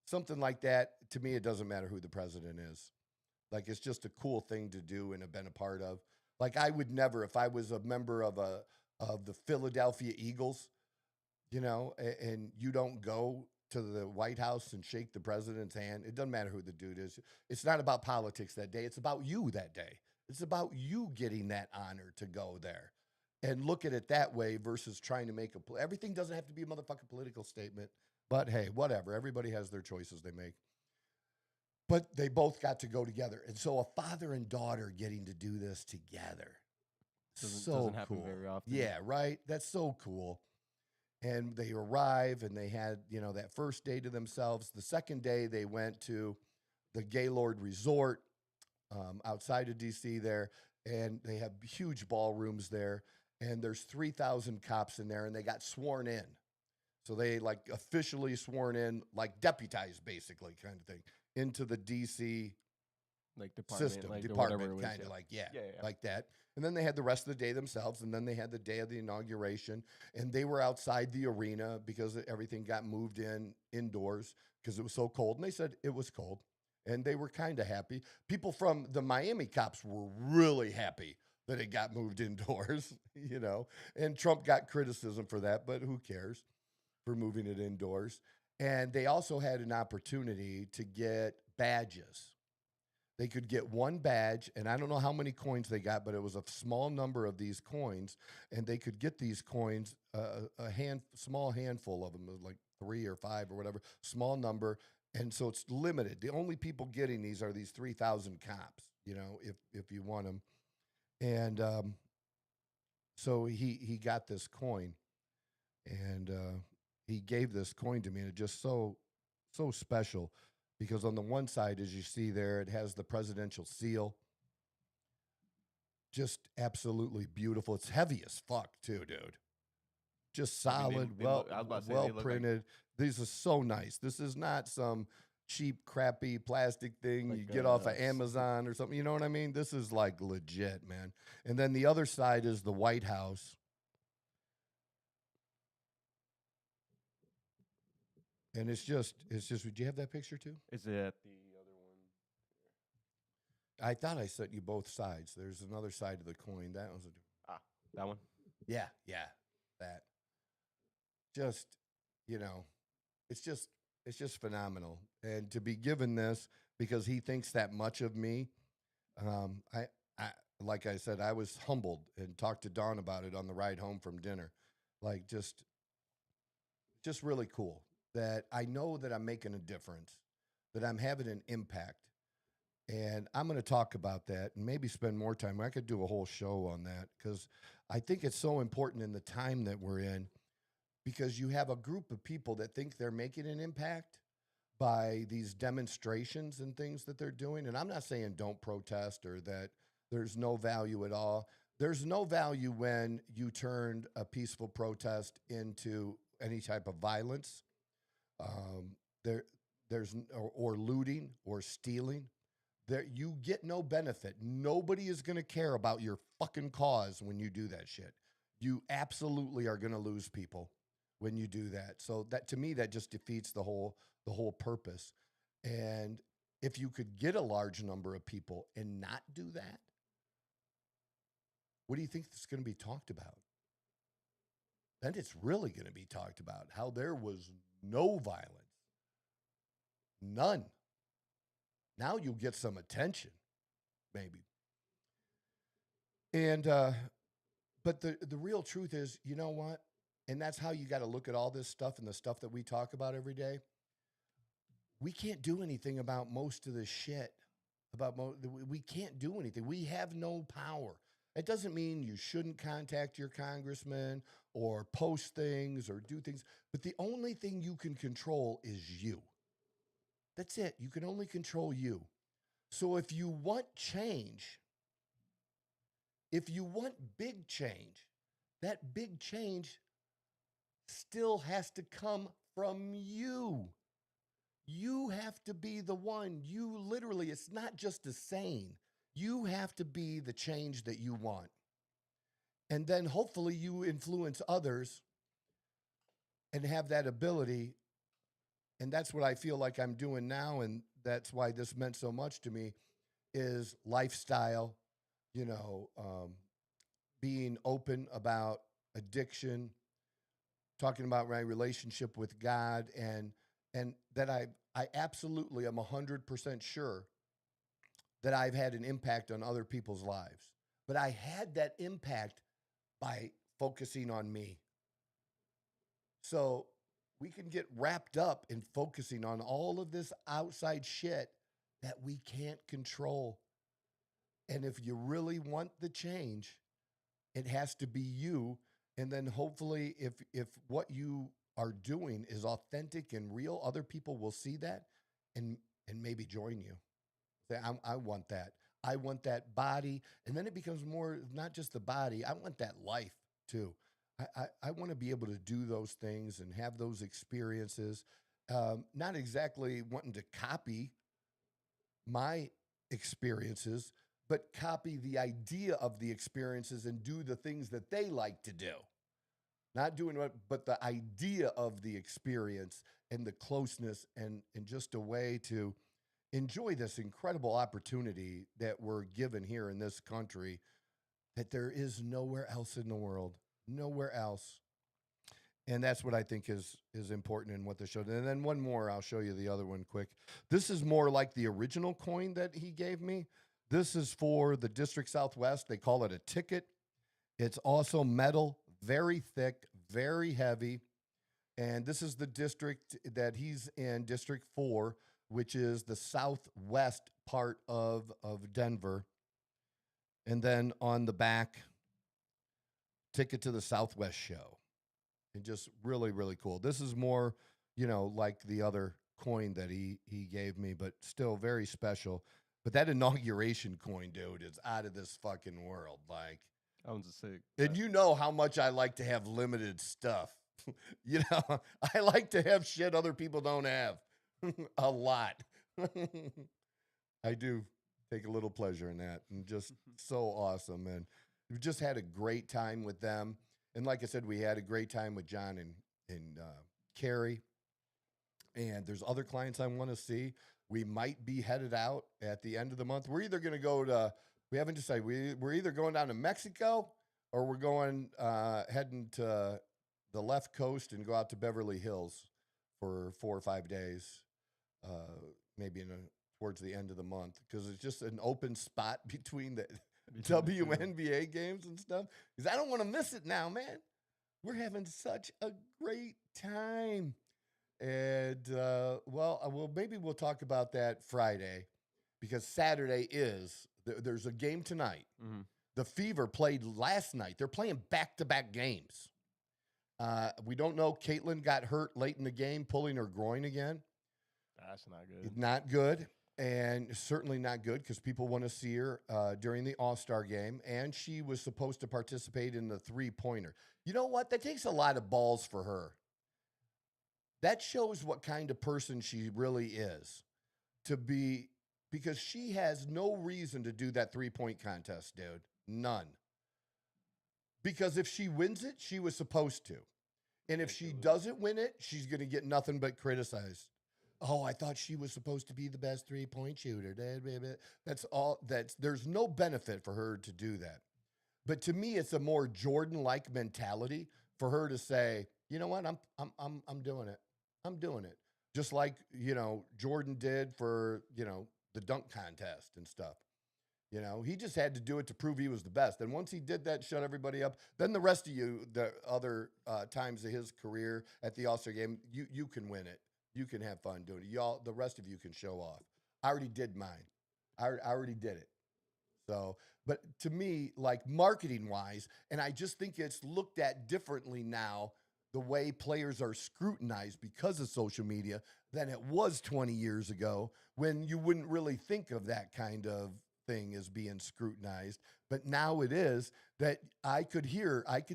something like that, to me, it doesn't matter who the president is. Like, it's just a cool thing to do and have been a part of. Like, I would never, if I was a member of the Philadelphia Eagles, you know, and you don't go to the White House and shake the president's hand, it doesn't matter who the dude is. It's not about politics that day. It's about you that day. It's about you getting that honor to go there and look at it that way versus trying to make everything doesn't have to be a motherfucking political statement. But hey, whatever. Everybody has their choices they make. But they both got to go together. And so a father and daughter getting to do this together. Doesn't happen very often. Yeah, right? That's so cool. And they arrive and they had, you know, that first day to themselves. The second day they went to the Gaylord Resort outside of D.C. there. And they have huge ballrooms there. And there's 3,000 cops in there and they got sworn in. So they, like, officially sworn in, like, deputized, basically, kind of thing, into the D.C. like department, system, like department, kind of like, like that. And then they had the rest of the day themselves, and then they had the day of the inauguration, and they were outside the arena because everything got moved indoors because it was so cold. And they said it was cold, and they were kind of happy. People from the Miami cops were really happy that it got moved indoors, you know, and Trump got criticism for that, but who cares? For moving it indoors. And they also had an opportunity to get badges. They could get one badge, and I don't know how many coins they got, but it was a small number of these coins, and they could get these coins, small handful of them, like 3 or 5 or whatever, small number, and so it's limited. The only people getting these are these 3,000 cops, you know, if you want them. And so he got this coin, and he gave this coin to me, and it just so special because on the one side, as you see there, it has the presidential seal. Just absolutely beautiful. It's heavy as fuck too, dude. just I mean, solid, they look, I was about to say well they look printed. These are so nice. This is not some cheap, crappy plastic thing you like get off of Amazon or something. You know what I mean? This is like legit, man. And then the other side is the White House. And it's just, do you have that picture too? Is it the other one? I thought I sent you both sides. There's another side of the coin. That was That one. yeah, that. Just, you know, it's just phenomenal. And to be given this because he thinks that much of me, I like I said, I was humbled and talked to Dawn about it on the ride home from dinner. Like just really cool that I know that I'm making a difference, that I'm having an impact. And I'm going to talk about that and maybe spend more time. I could do a whole show on that because I think it's so important in the time that we're in because you have a group of people that think they're making an impact by these demonstrations and things that they're doing. And I'm not saying don't protest or that there's no value at all. There's no value when you turned a peaceful protest into any type of violence. There, or looting or stealing. There, you get no benefit. Nobody is going to care about your fucking cause when you do that shit. You absolutely are going to lose people when you do that. So that to me, that just defeats the whole purpose. And if you could get a large number of people and not do that, what do you think is going to be talked about? Then it's really going to be talked about how there was no violence. None. Now you'll get some attention, maybe. And but the real truth is, you know what? And that's how you got to look at all this stuff and the stuff that we talk about every day. We can't do anything about most of this shit. We can't do anything. We have no power. It doesn't mean you shouldn't contact your congressman or post things or do things. But the only thing you can control is you. That's it. You can only control you. So if you want change, if you want big change, that big change still has to come from you. You have to be the one. You literally, it's not just a saying. You have to be the change that you want. And then hopefully you influence others and have that ability. And that's what I feel like I'm doing now. And that's why this meant so much to me is lifestyle, being open about addiction, talking about my relationship with God, and that I absolutely am 100% sure that I've had an impact on other people's lives. But I had that impact by focusing on me. So we can get wrapped up in focusing on all of this outside shit that we can't control. And if you really want the change, it has to be you. And then hopefully if what you are doing is authentic and real, other people will see that and maybe join you. Say, I want that. I want that body. And then it becomes more, not just the body, I want that life too. I want to be able to do those things and have those experiences. Not exactly wanting to copy my experiences, but copy the idea of the experiences and do the things that they like to do. Not doing what, but the idea of the experience and the closeness and just a way to enjoy this incredible opportunity that we're given here in this country that there is nowhere else in the world, nowhere else. And that's what I think is important in what they showed. And then one more, I'll show you the other one quick. This is more like the original coin that he gave me. This is for the District Southwest. They call it a ticket. It's also metal, very thick, very heavy. And this is the district that he's in, District 4, which is the southwest part of Denver. And then on the back, ticket to the Southwest show. And just really, really cool. This is more, like the other coin that he gave me, but still very special. But that inauguration coin, dude, is out of this fucking world. Like, That one's a sick. And you know how much I like to have limited stuff. You know, I like to have shit other people don't have. A lot. I do take a little pleasure in that, and just so awesome. And we've just had a great time with them. And like I said, we had a great time with John and Carrie. And there's other clients I want to see. We might be headed out at the end of the month. We're either going to go to, we haven't decided. We're either going down to Mexico, or we're going heading to the left coast and go out to Beverly Hills for 4 or 5 days, maybe towards the end of the month, because it's just an open spot between the WNBA games and stuff. Because I don't want to miss it now, man. We're having such a great time. And, well, maybe we'll talk about that Friday, because Saturday there's a game tonight. Mm-hmm. The Fever played last night. They're playing back-to-back games. We don't know. Caitlin got hurt late in the game, pulling her groin again. That's not good. Not good, and certainly not good, because people want to see her during the All-Star game, and she was supposed to participate in the three-pointer. You know what? That takes a lot of balls for her. That shows what kind of person she really is, because she has no reason to do that three-point contest, dude. None. Because if she wins it, she was supposed to. And if she doesn't win it, she's going to get nothing but criticized. Oh, I thought she was supposed to be the best three-point shooter. That's all. There's no benefit for her to do that. But to me, it's a more Jordan-like mentality for her to say, you know what, I'm doing it. I'm doing it. Just like, Jordan did for, the dunk contest and stuff. He just had to do it to prove he was the best. And once he did that, shut everybody up, then the rest of you, the other times of his career at the All-Star game, you can win it. You can have fun doing it. The rest of you can show off. I already did mine. I already did it. So, but to me, like marketing-wise, and I just think it's looked at differently now, the way players are scrutinized because of social media, than it was 20 years ago, when you wouldn't really think of that kind of thing as being scrutinized. But now it is, that I could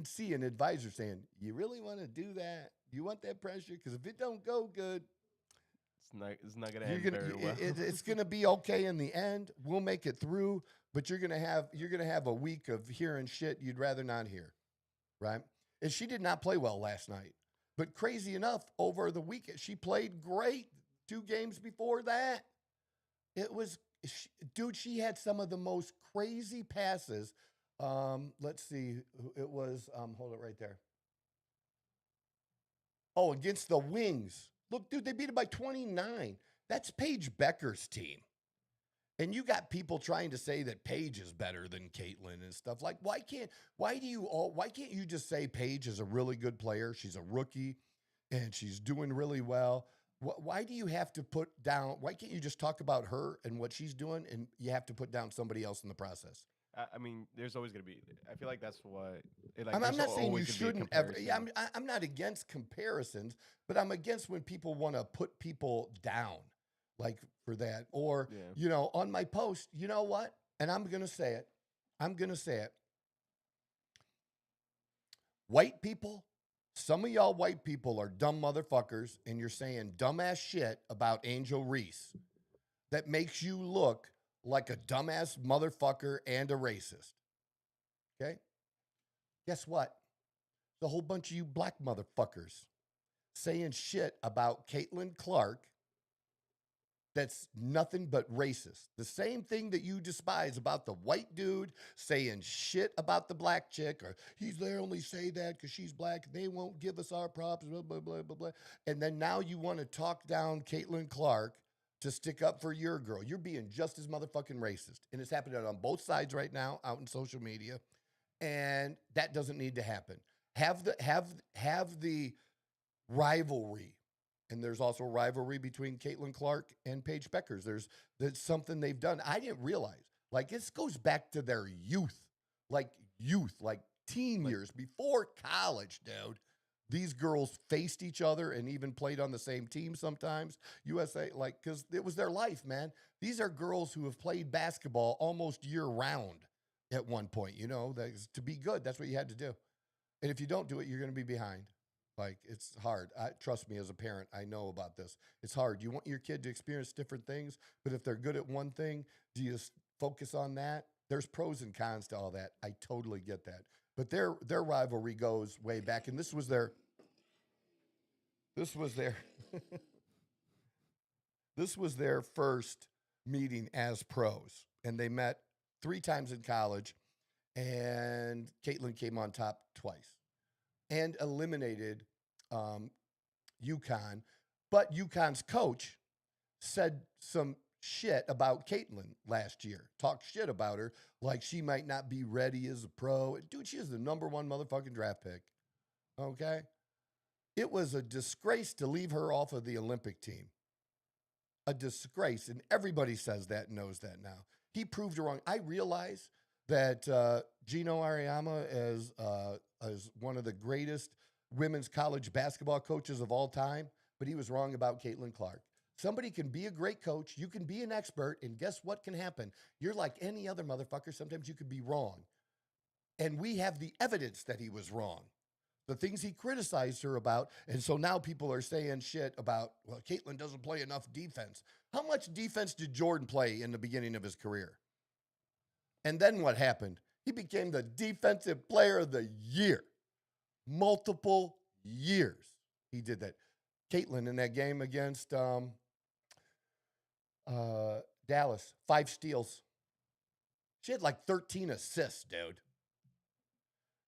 see an advisor saying, you really want to do that? You want that pressure? Because if it don't go good, it's not going to end very well. It's going to be okay in the end. We'll make it through, but you're going to have a week of hearing shit you'd rather not hear, right? And she did not play well last night. But crazy enough, over the weekend, she played great 2 games before that. She had some of the most crazy passes. Let's see. It was, hold it right there. Oh, against the Wings. Look, dude, they beat it by 29. That's Paige Becker's team. And you got people trying to say that Paige is better than Caitlin and stuff. Like, why can't you just say Paige is a really good player? She's a rookie and she's doing really well. Why do you have to why can't you just talk about her and what she's doing, and you have to put down somebody else in the process? I mean, there's always going to be, I feel like that's what. I'm not saying you shouldn't ever. I'm not against comparisons, but I'm against when people want to put people down, like for that. Or, on my post, you know what? And I'm going to say it. White people, some of y'all white people are dumb motherfuckers, and you're saying dumbass shit about Angel Reese that makes you look like a dumbass motherfucker and a racist. Okay? Guess what? The whole bunch of you black motherfuckers saying shit about Caitlin Clark that's nothing but racist. The same thing that you despise about the white dude saying shit about the black chick, or they only say that because she's black and they won't give us our props, blah, blah, blah, blah, blah. And then now you want to talk down Caitlin Clark to stick up for your girl. You're being just as motherfucking racist. And it's happening on both sides right now out in social media. And that doesn't need to happen. Have the rivalry. And there's also a rivalry between Caitlin Clark and Paige Beckers. That's something they've done. I didn't realize. Like, this goes back to their youth, like teen years, before college, dude. These girls faced each other and even played on the same team sometimes. USA, because it was their life, man. These are girls who have played basketball almost year-round. at one point. You know, to be good, that's what you had to do. And if you don't do it, you're going to be behind. Like, it's hard. Trust me, as a parent, I know about this. It's hard. You want your kid to experience different things, but if they're good at one thing, do you focus on that? There's pros and cons to all that. I totally get that. But their rivalry goes way back, and this was their this was their first meeting as pros, and they met 3 times in college, and Caitlin came on top twice and eliminated UConn. But UConn's coach said some shit about Caitlin last year, talked shit about her like she might not be ready as a pro. Dude, she is the #1 motherfucking draft pick. Okay? It was a disgrace to leave her off of the Olympic team. A disgrace. And everybody says that and knows that now. He proved her wrong. I realize that Gino Auriemma is one of the greatest women's college basketball coaches of all time, but he was wrong about Caitlin Clark. Somebody can be a great coach, you can be an expert, and guess what can happen? You're like any other motherfucker. Sometimes you could be wrong. And we have the evidence that he was wrong. The things he criticized her about, and so now people are saying shit about, well, Caitlin doesn't play enough defense. How much defense did Jordan play in the beginning of his career? And then what happened? He became the Defensive Player of the Year. Multiple years he did that. Caitlin in that game against Dallas, 5 steals. She had like 13 assists, dude.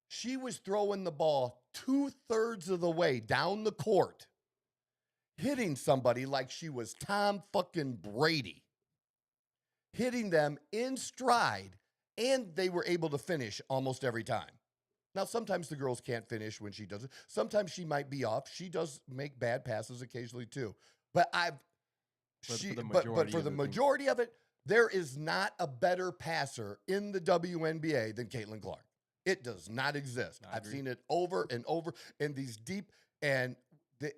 She was throwing the ball 2/3 of the way down the court, hitting somebody like she was Tom fucking Brady, hitting them in stride, and they were able to finish almost every time. Now, sometimes the girls can't finish when she does it. Sometimes she might be off. She does make bad passes occasionally too. But for the majority of it, there is not a better passer in the WNBA than Caitlin Clark. It does not exist. I've seen it over and over in these deep, and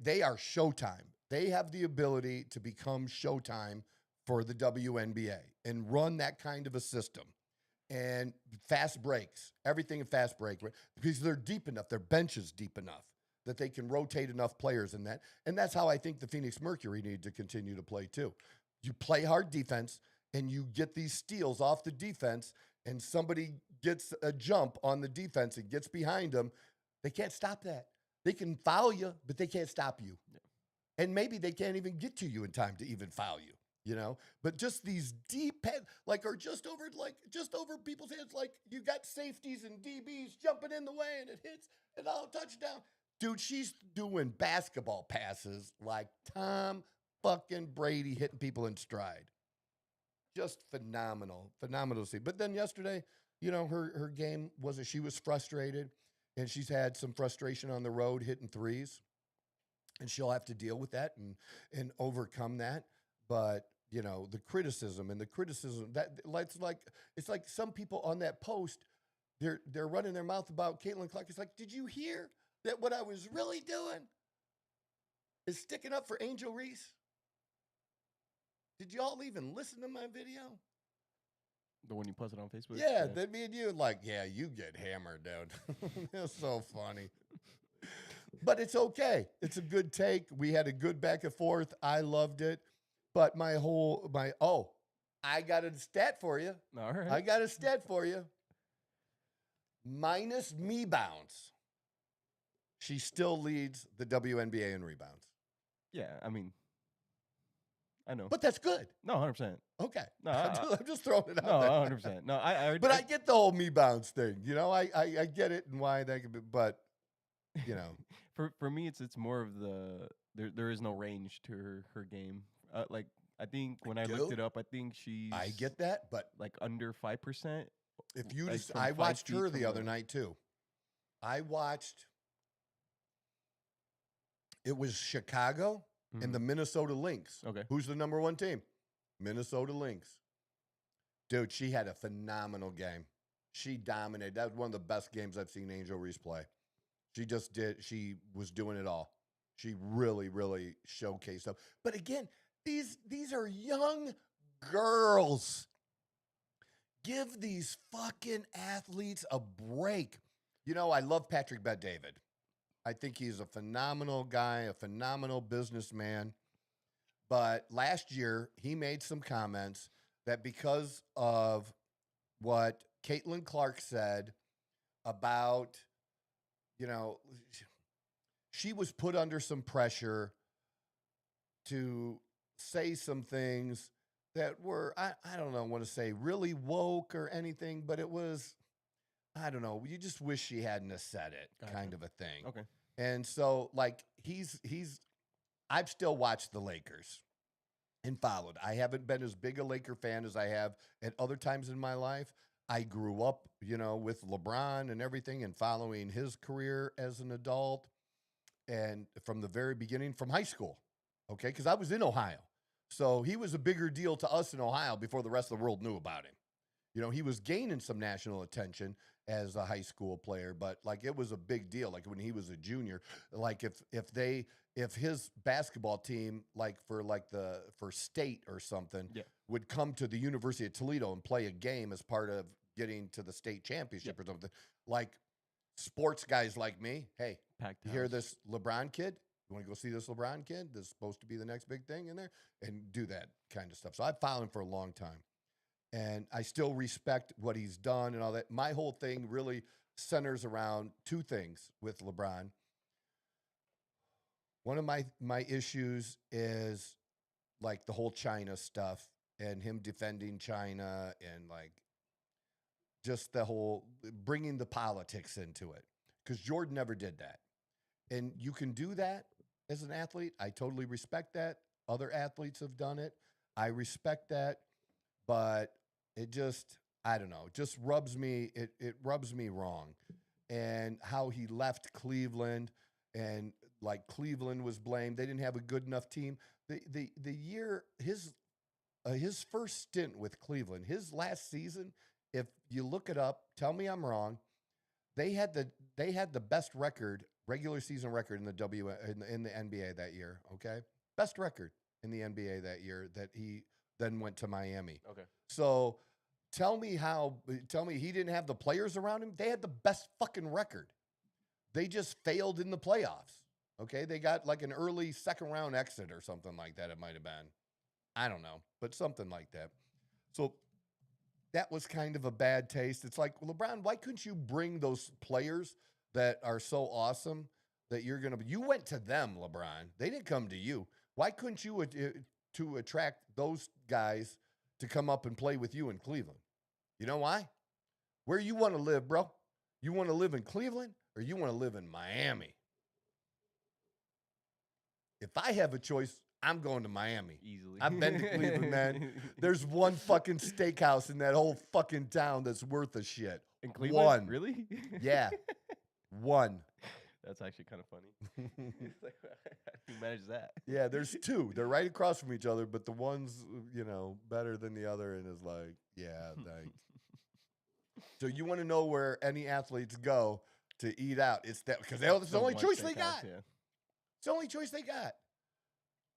they are Showtime. They have the ability to become Showtime for the WNBA and run that kind of a system. And fast breaks, everything in fast break, right? Because they're deep enough, their bench is deep enough that they can rotate enough players in that. And that's how I think the Phoenix Mercury need to continue to play too. You play hard defense and you get these steals off the defense, and somebody gets a jump on the defense and gets behind them. They can't stop that. They can foul you, but they can't stop you. Yeah. And maybe they can't even get to you in time to even foul you. You know, but just these deep are just over people's heads. Like, you got safeties and DBs jumping in the way, and it hits and all touchdown. Dude, she's doing basketball passes like Tom fucking Brady, hitting people in stride. Just phenomenal to see. But then yesterday, you know, her game she was frustrated, and she's had some frustration on the road hitting threes, and she'll have to deal with that and overcome that. But you know, the criticism that it's like some people on that post, they're running their mouth about Caitlin Clark. It's like, did you hear that what I was really doing is sticking up for Angel Reese? Did y'all even listen to my video? The one you posted on Facebook? Yeah, that me and you you get hammered, dude. It's so funny. But it's okay. It's a good take. We had a good back and forth. I loved it. But I got a stat for you. All right. I got a stat for you. Minus me bounds, she still leads the WNBA in rebounds. Yeah, I mean, I know. But that's good. No, 100%. Okay. No, I'm just throwing it out there. there. 100%. No, I get the whole me bounds thing. You know, I get it and why that could be, but, you know. for me, it's more of there is no range to her game. Like, I think when I looked it up, I think she's... I get that, but... like under 5%. If you just... I watched her the other night, too. I watched... It was Chicago and the Minnesota Lynx. Okay. Who's the #1 team? Minnesota Lynx. Dude, she had a phenomenal game. She dominated. That was one of the best games I've seen Angel Reese play. She was doing it all. She really, really showcased up. But again... These are young girls. Give these fucking athletes a break. You know, I love Patrick Bet-David. I think he's a phenomenal guy, a phenomenal businessman. But last year, he made some comments that because of what Caitlin Clark said about, you know, she was put under some pressure to say some things that were, I don't know, want to say really woke or anything, but it was, I don't know, you just wish she hadn't have said it, kind of a thing. Okay. And so, like, I've still watched the Lakers and followed. I haven't been as big a Laker fan as I have at other times in my life. I grew up, you know, with LeBron and everything and following his career as an adult and from the very beginning, from high school, okay? Because I was in Ohio. So he was a bigger deal to us in Ohio before the rest of the world knew about him. You know, he was gaining some national attention as a high school player, but like it was a big deal. Like when he was a junior, like if his basketball team, like for state or something, would come to the University of Toledo and play a game as part of getting to the state championship or something, like sports guys like me, hey, you hear this LeBron kid? You want to go see this LeBron kid? This is supposed to be the next big thing in there, and do that kind of stuff. So I've followed him for a long time. And I still respect what he's done and all that. My whole thing really centers around two things with LeBron. One of my issues is like the whole China stuff and him defending China and like just the whole bringing the politics into it. Because Jordan never did that. And you can do that as an athlete. I totally respect that. Other athletes have done it. I respect that. But it just, I don't know, just rubs me, it rubs me wrong. And how he left Cleveland and like Cleveland was blamed. They didn't have a good enough team. The year, his first stint with Cleveland, his last season, if you look it up, tell me I'm wrong, they had the best record, regular season record in the NBA that year, okay? Best record in the NBA that year that he then went to Miami. Okay. So tell me he didn't have the players around him. They had the best fucking record. They just failed in the playoffs. Okay. They got like an early second round exit or something like that. It might have been. I don't know, but something like that. So that was kind of a bad taste. It's like, LeBron, why couldn't you bring those players that are so awesome that you went to them, LeBron. They didn't come to you. Why couldn't you to attract those guys to come up and play with you in Cleveland? You know why? Where you want to live, bro? You want to live in Cleveland or you want to live in Miami? If I have a choice, I'm going to Miami. Easily. I've been to Cleveland, man. There's one fucking steakhouse in that whole fucking town that's worth a shit. In Cleveland? One. Really? Yeah. One. That's actually kind of funny. It's like, who manages that? Yeah, there's two. They're right across from each other, but the one's, better than the other and is like, yeah, thanks. So you want to know where any athletes go to eat out. It's that because it's the only choice they got. Yeah. It's the only choice they got.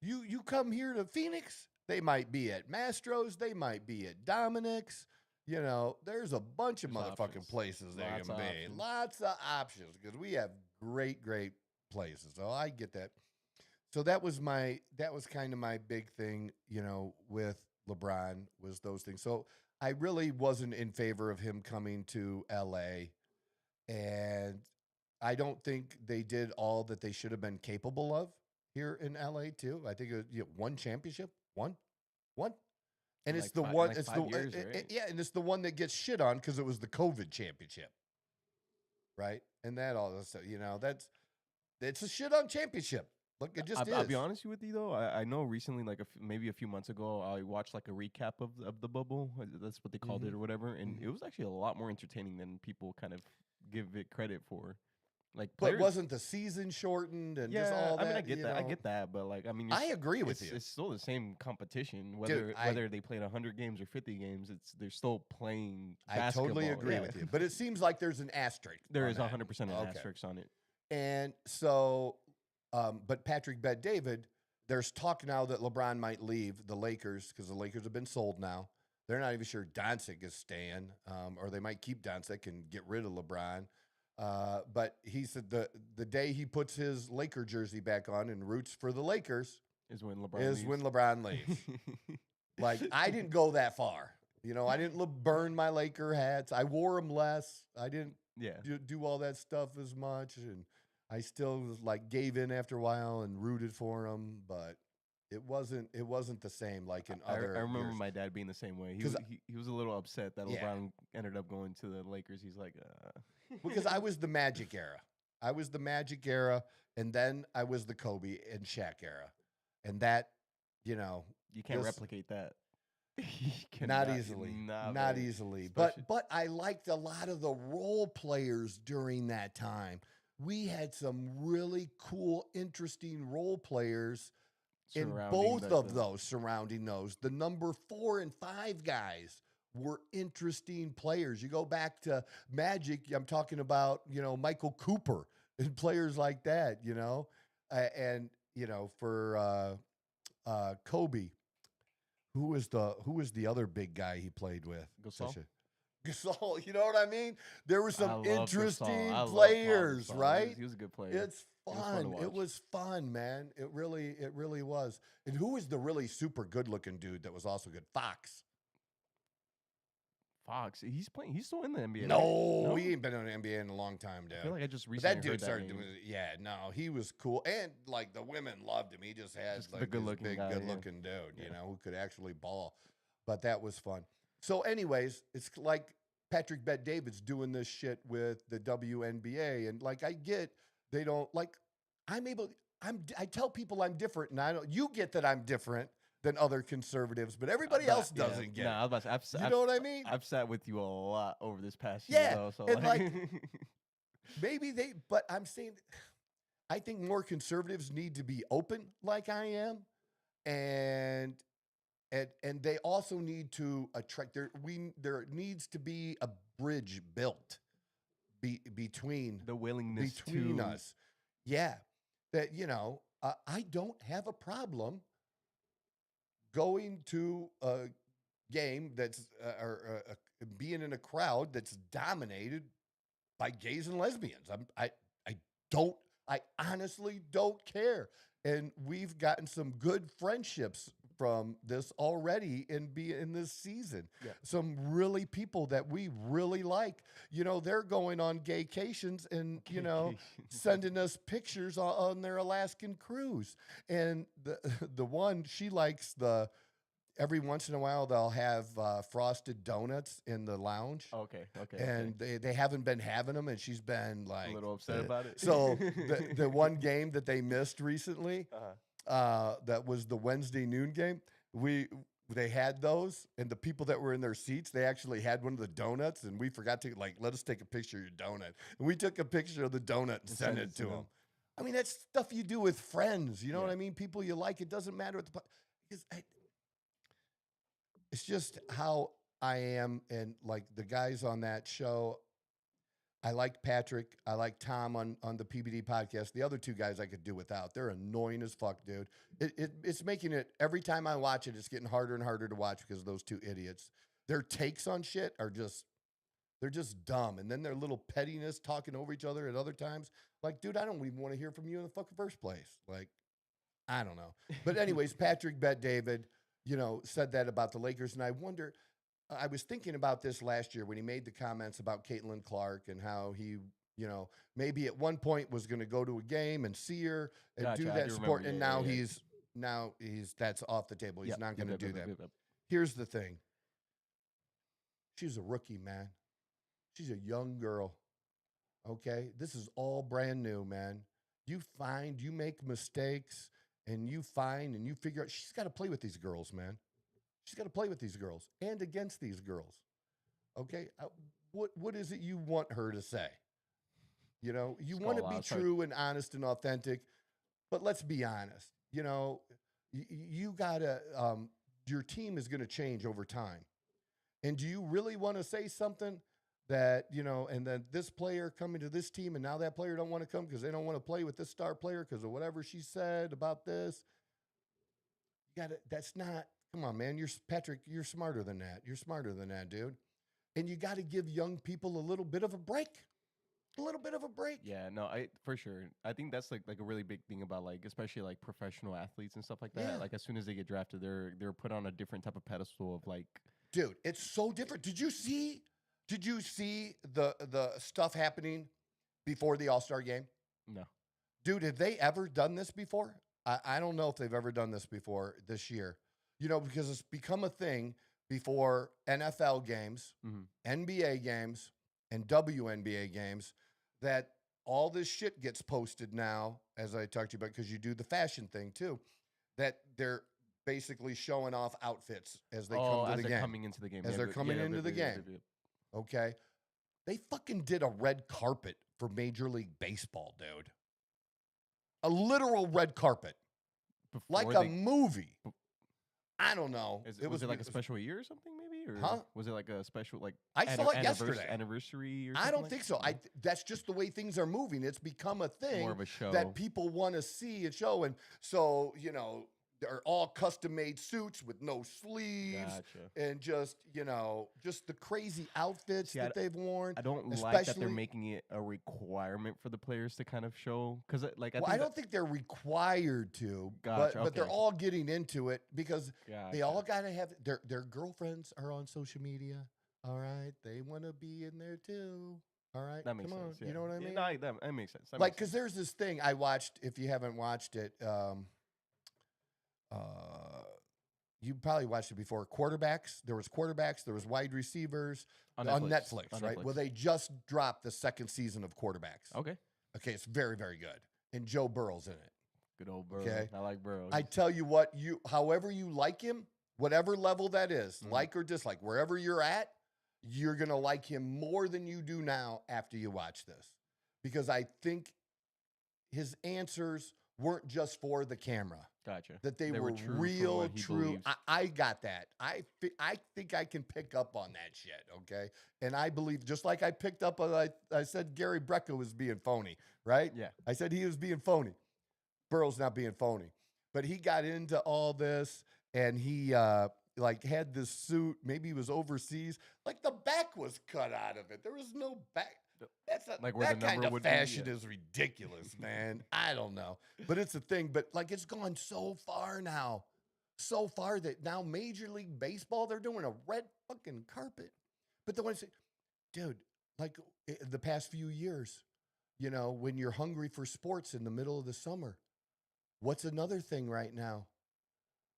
You come here to Phoenix, they might be at Mastro's, they might be at Dominic's. There's a bunch of motherfucking places they can be. Lots of options because we have great, great places. So I get that. So that was kind of my big thing, with LeBron was those things. So I really wasn't in favor of him coming to LA. And I don't think they did all that they should have been capable of here in LA too. I think it was, one championship, one. And it's the one, it's the years, right? Yeah, and it's the one that gets shit on because it was the COVID championship, right? And that all, it's a shit on championship. Look, it just is. I'll be honest with you though. I know recently, like maybe a few months ago, I watched like a recap of the bubble. That's what they called it or whatever, and it was actually a lot more entertaining than people kind of give it credit for. Like, but wasn't the season shortened and just all that? I mean, I get that. I get that, but like, I mean, I agree with you. It's still the same competition, whether they played 100 games or 50 games. They're still playing basketball. I totally agree with you, but it seems like there's an asterisk. There is 100% an asterisk on it. And so, but Patrick Bet-David, there's talk now that LeBron might leave the Lakers because the Lakers have been sold now. They're not even sure Doncic is staying, or they might keep Doncic and get rid of LeBron. But he said the day he puts his Laker jersey back on and roots for the Lakers Is when LeBron is leaves. when LeBron leaves. Like, I didn't go that far. You know, I didn't burn my Laker hats. I wore them less. I didn't do all that stuff as much, and I still like gave in after a while and rooted for them, but it wasn't the same like in other I remember years. my dad being the same way. He 'Cause was a little upset that Yeah. LeBron ended up going to the Lakers. He's like, Because I was the Magic era. I was the Magic era, and then I was the Kobe and Shaq era. And that, you know, you can't this- replicate that. not easily. Not easily. But I liked a lot of the role players during that time. We had some really cool, interesting role players in both of those, surrounding those. The number 4 and 5 guys were interesting players. You go back to Magic, I'm talking about, you know, Michael Cooper and players like that, you know. And, you know, for Kobe, who was the other big guy he played with? Gasol, you know what I mean? There were some interesting players, right? He was a good player. It's fun. It was fun, man. It really was. And who was the really super good looking dude that was also good? Fox. He's playing. He's still in the NBA. No, he ain't been in the NBA in a long time, dude. I feel like I just But recently that dude heard started that doing name. it. Yeah, no, he was cool. And like the women loved him. He just had Just the like this good-looking big, guy, good looking dude, you know, who could actually ball. But that was fun. So, anyways, it's like Patrick Bet-David's doing this shit with the WNBA. And like I get they don't like I tell people I'm different, and you get that I'm different than other conservatives, but everybody else doesn't get it. I was about to say, You know what I mean? I've sat with you a lot over this past year. Yeah, Though, so and like maybe but I'm saying, I think more conservatives need to be open like I am, and they also need to attract. There needs to be a bridge built between the willingness between to us. Yeah, that I don't have a problem going to a game that's being in a crowd that's dominated by gays and lesbians. I honestly don't care. And we've gotten some good friendships from this already in this season. Yeah. Some really people that we really like. You know, they're going on gaycations and, sending us pictures on their Alaskan cruise. And the one, she likes every once in a while they'll have frosted donuts in the lounge. Okay. And they haven't been having them, and she's been like a little upset about it. So the one game that they missed recently, that was the Wednesday noon game. They had those, and the people that were in their seats, they actually had one of the donuts, and we forgot to let us take a picture of your donut. And we took a picture of the donut and sent it to them. I mean, that's stuff you do with friends. You know what I mean? People you like. It doesn't matter because it's just how I am, and like the guys on that show. I like Patrick. I like Tom on the PBD podcast. The other two guys I could do without. They're annoying as fuck, dude. It's making it, every time I watch it, it's getting harder and harder to watch because of those two idiots. Their takes on shit they're just dumb. And then their little pettiness talking over each other at other times. Like, dude, I don't even want to hear from you in the fucking first place. Like, I don't know. But anyways, Patrick Bet-David, said that about the Lakers. And I wonder, I was thinking about this last year when he made the comments about Caitlin Clark and how he, maybe at one point was going to go to a game and see her and do that sport. And now he's that's off the table. He's not going to do that. Here's the thing. She's a rookie, man. She's a young girl. Okay. This is all brand new, man. You make mistakes and you figure out, she's got to play with these girls, man. She's got to play with these girls and against these girls. Okay? What is it you want her to say? You want to be true and honest and authentic, but let's be honest. You got to, your team is going to change over time. And do you really want to say something that, and then this player coming to this team and now that player don't want to come because they don't want to play with this star player because of whatever she said about this? That's not, Come on, man. Patrick, you're smarter than that. You're smarter than that, dude. And you got to give young people a little bit of a break. A little bit of a break. Yeah, no, I for sure. I think that's like a really big thing about like especially like professional athletes and stuff like that. Yeah. Like as soon as they get drafted, they're put on a different type of pedestal of like. Dude, it's so different. Did you see the stuff happening before the All-Star game? No. Dude, have they ever done this before? I don't know if they've ever done this before this year. You know, because it's become a thing before NFL games, NBA games, and WNBA games that all this shit gets posted now, as I talked to you about, because you do the fashion thing too, that they're basically showing off outfits as they come to the game. They're coming into the game. As they're coming into the game. Okay? They fucking did a red carpet for Major League Baseball, dude. A literal red carpet. Like a movie. I don't know. Was it like a special year or something, maybe? Or huh? Was it like a special, like I saw it yesterday. Anniversary or something? I don't think so. That's just the way things are moving. It's become a thing more of a show that people want to see and show. And so, you know, they're all custom-made suits with no sleeves and just, you know, just the crazy outfits that they've worn. I don't like that they're making it a requirement for the players to kind of show. Because, like, I don't think they're required to, but they're all getting into it because they all got to have their girlfriends are on social media. All right. They want to be in there too. All right. That makes sense. You know what I mean? No, that makes sense. Like, because there's this thing I watched, if you haven't watched it, you probably watched it before. Quarterbacks. There was wide receivers on Netflix, right? Well, they just dropped the second season of Quarterbacks. Okay, it's very, very good. And Joe Burrow's in it. Good old Burrow. Okay? I like Burrow. I tell you what, however you like him, whatever level that is, like or dislike, wherever you're at, you're going to like him more than you do now after you watch this. Because I think his answers weren't just for the camera. Gotcha. That they were real, true. I got that. I think I can pick up on that shit, okay? And I believe, just like I picked up on, I said Gary Brecka was being phony, right? Yeah. I said he was being phony. Burrow's not being phony. But he got into all this, and he, like, had this suit. Maybe he was overseas. Like, the back was cut out of it. There was no back. That kind of fashion is ridiculous, man. I don't know. But it's a thing. But, like, it's gone so far now. So far that now Major League Baseball, they're doing a red fucking carpet. But the one say, dude, like the past few years, you know, when you're hungry for sports in the middle of the summer, what's another thing right now?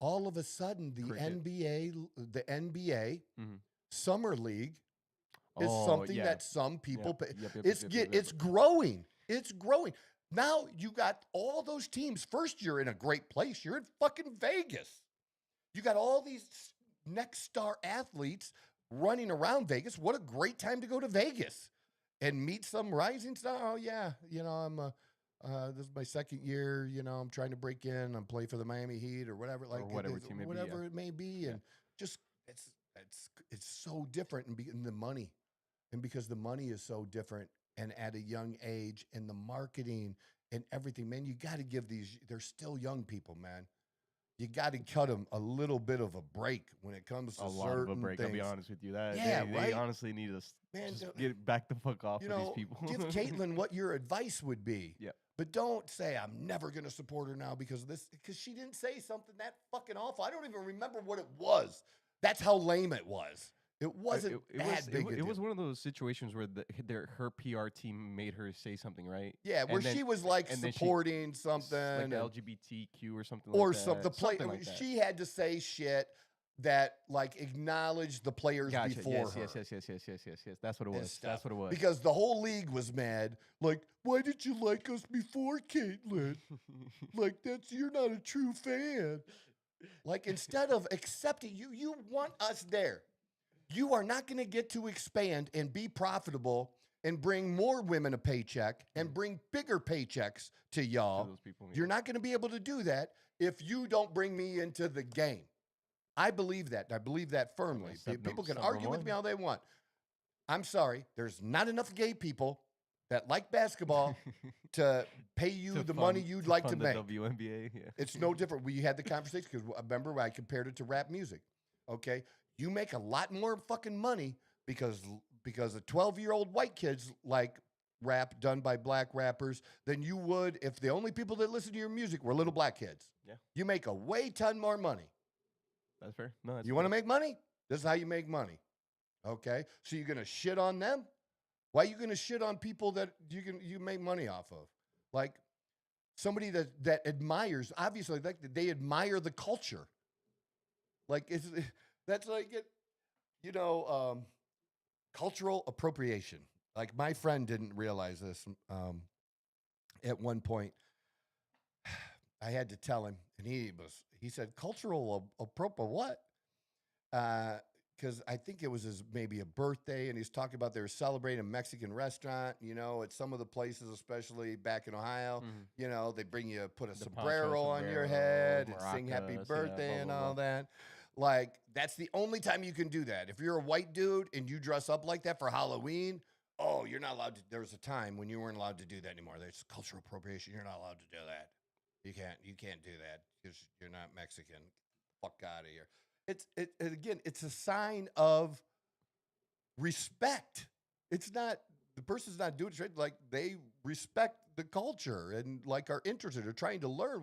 All of a sudden, the NBA Summer League is something that some people pay. It's growing. It's growing. Now you got all those teams. First, you're in a great place. You're in fucking Vegas. You got all these next star athletes running around Vegas. What a great time to go to Vegas and meet some rising star. Oh yeah, you know, I'm this is my second year. You know, I'm trying to break in. I'm playing for the Miami Heat or whatever, like whatever it may be, and just it's so different, and the money. And because the money is so different and at a young age and the marketing and everything, man, you got to give they're still young people, man. You got to cut them a little bit of a break when it comes to certain lot of a break, things. I'll be honest with you. They honestly need to get back the fuck off of these people. Give Caitlin what your advice would be. Yeah. But don't say, I'm never going to support her now because of this, because she didn't say something that fucking awful. I don't even remember what it was. That's how lame it was. It wasn't that big. It was one of those situations where her PR team made her say something, right? Yeah, where she was like supporting something, like LGBTQ or something, or like that. Something like that. She had to say shit that like acknowledged the players before her. Yes. That's what it was. That's what it was. Because the whole league was mad. Like, why did you like us before, Caitlin? Like, you're not a true fan. Like, instead of accepting you want us there. You are not going to get to expand and be profitable and bring more women a paycheck and bring bigger paychecks to y'all. To those people, You're not going to be able to do that if you don't bring me into the game. I believe that. I believe that firmly. People can argue with me all they want. I'm sorry. There's not enough gay people that like basketball to pay you To the fund- money you'd to like to fund make. the WNBA. Yeah. It's no different. We had the conversation because I remember I compared it to rap music. Okay, you make a lot more fucking money because the 12-year-old white kids like rap done by black rappers than you would if the only people that listen to your music were little black kids. Yeah. You make a way ton more money. That's fair. No, that's You want to make money? This is how you make money. Okay, so you're gonna shit on them? Why are you gonna shit on people that you make money off of? Like somebody that admires, obviously, like they admire the culture. Like that's like it, cultural appropriation. Like my friend didn't realize this. At one point, I had to tell him, and he said, "Cultural appropriation what?" Because I think it was maybe a birthday, and he's talking about they were celebrating a Mexican restaurant. At some of the places, especially back in Ohio, they bring you put a sombrero on your head and sing happy birthday and all that. Like that's the only time you can do that. If you're a white dude and you dress up like that for Halloween, oh, you're not allowed to. There was a time when you weren't allowed to do that anymore. There's cultural appropriation. You're not allowed to do that. You can't do that because you're not Mexican. Fuck out of here. It's a sign of respect. It's not, the person's not doing it like they respect the culture and like are interested or trying to learn.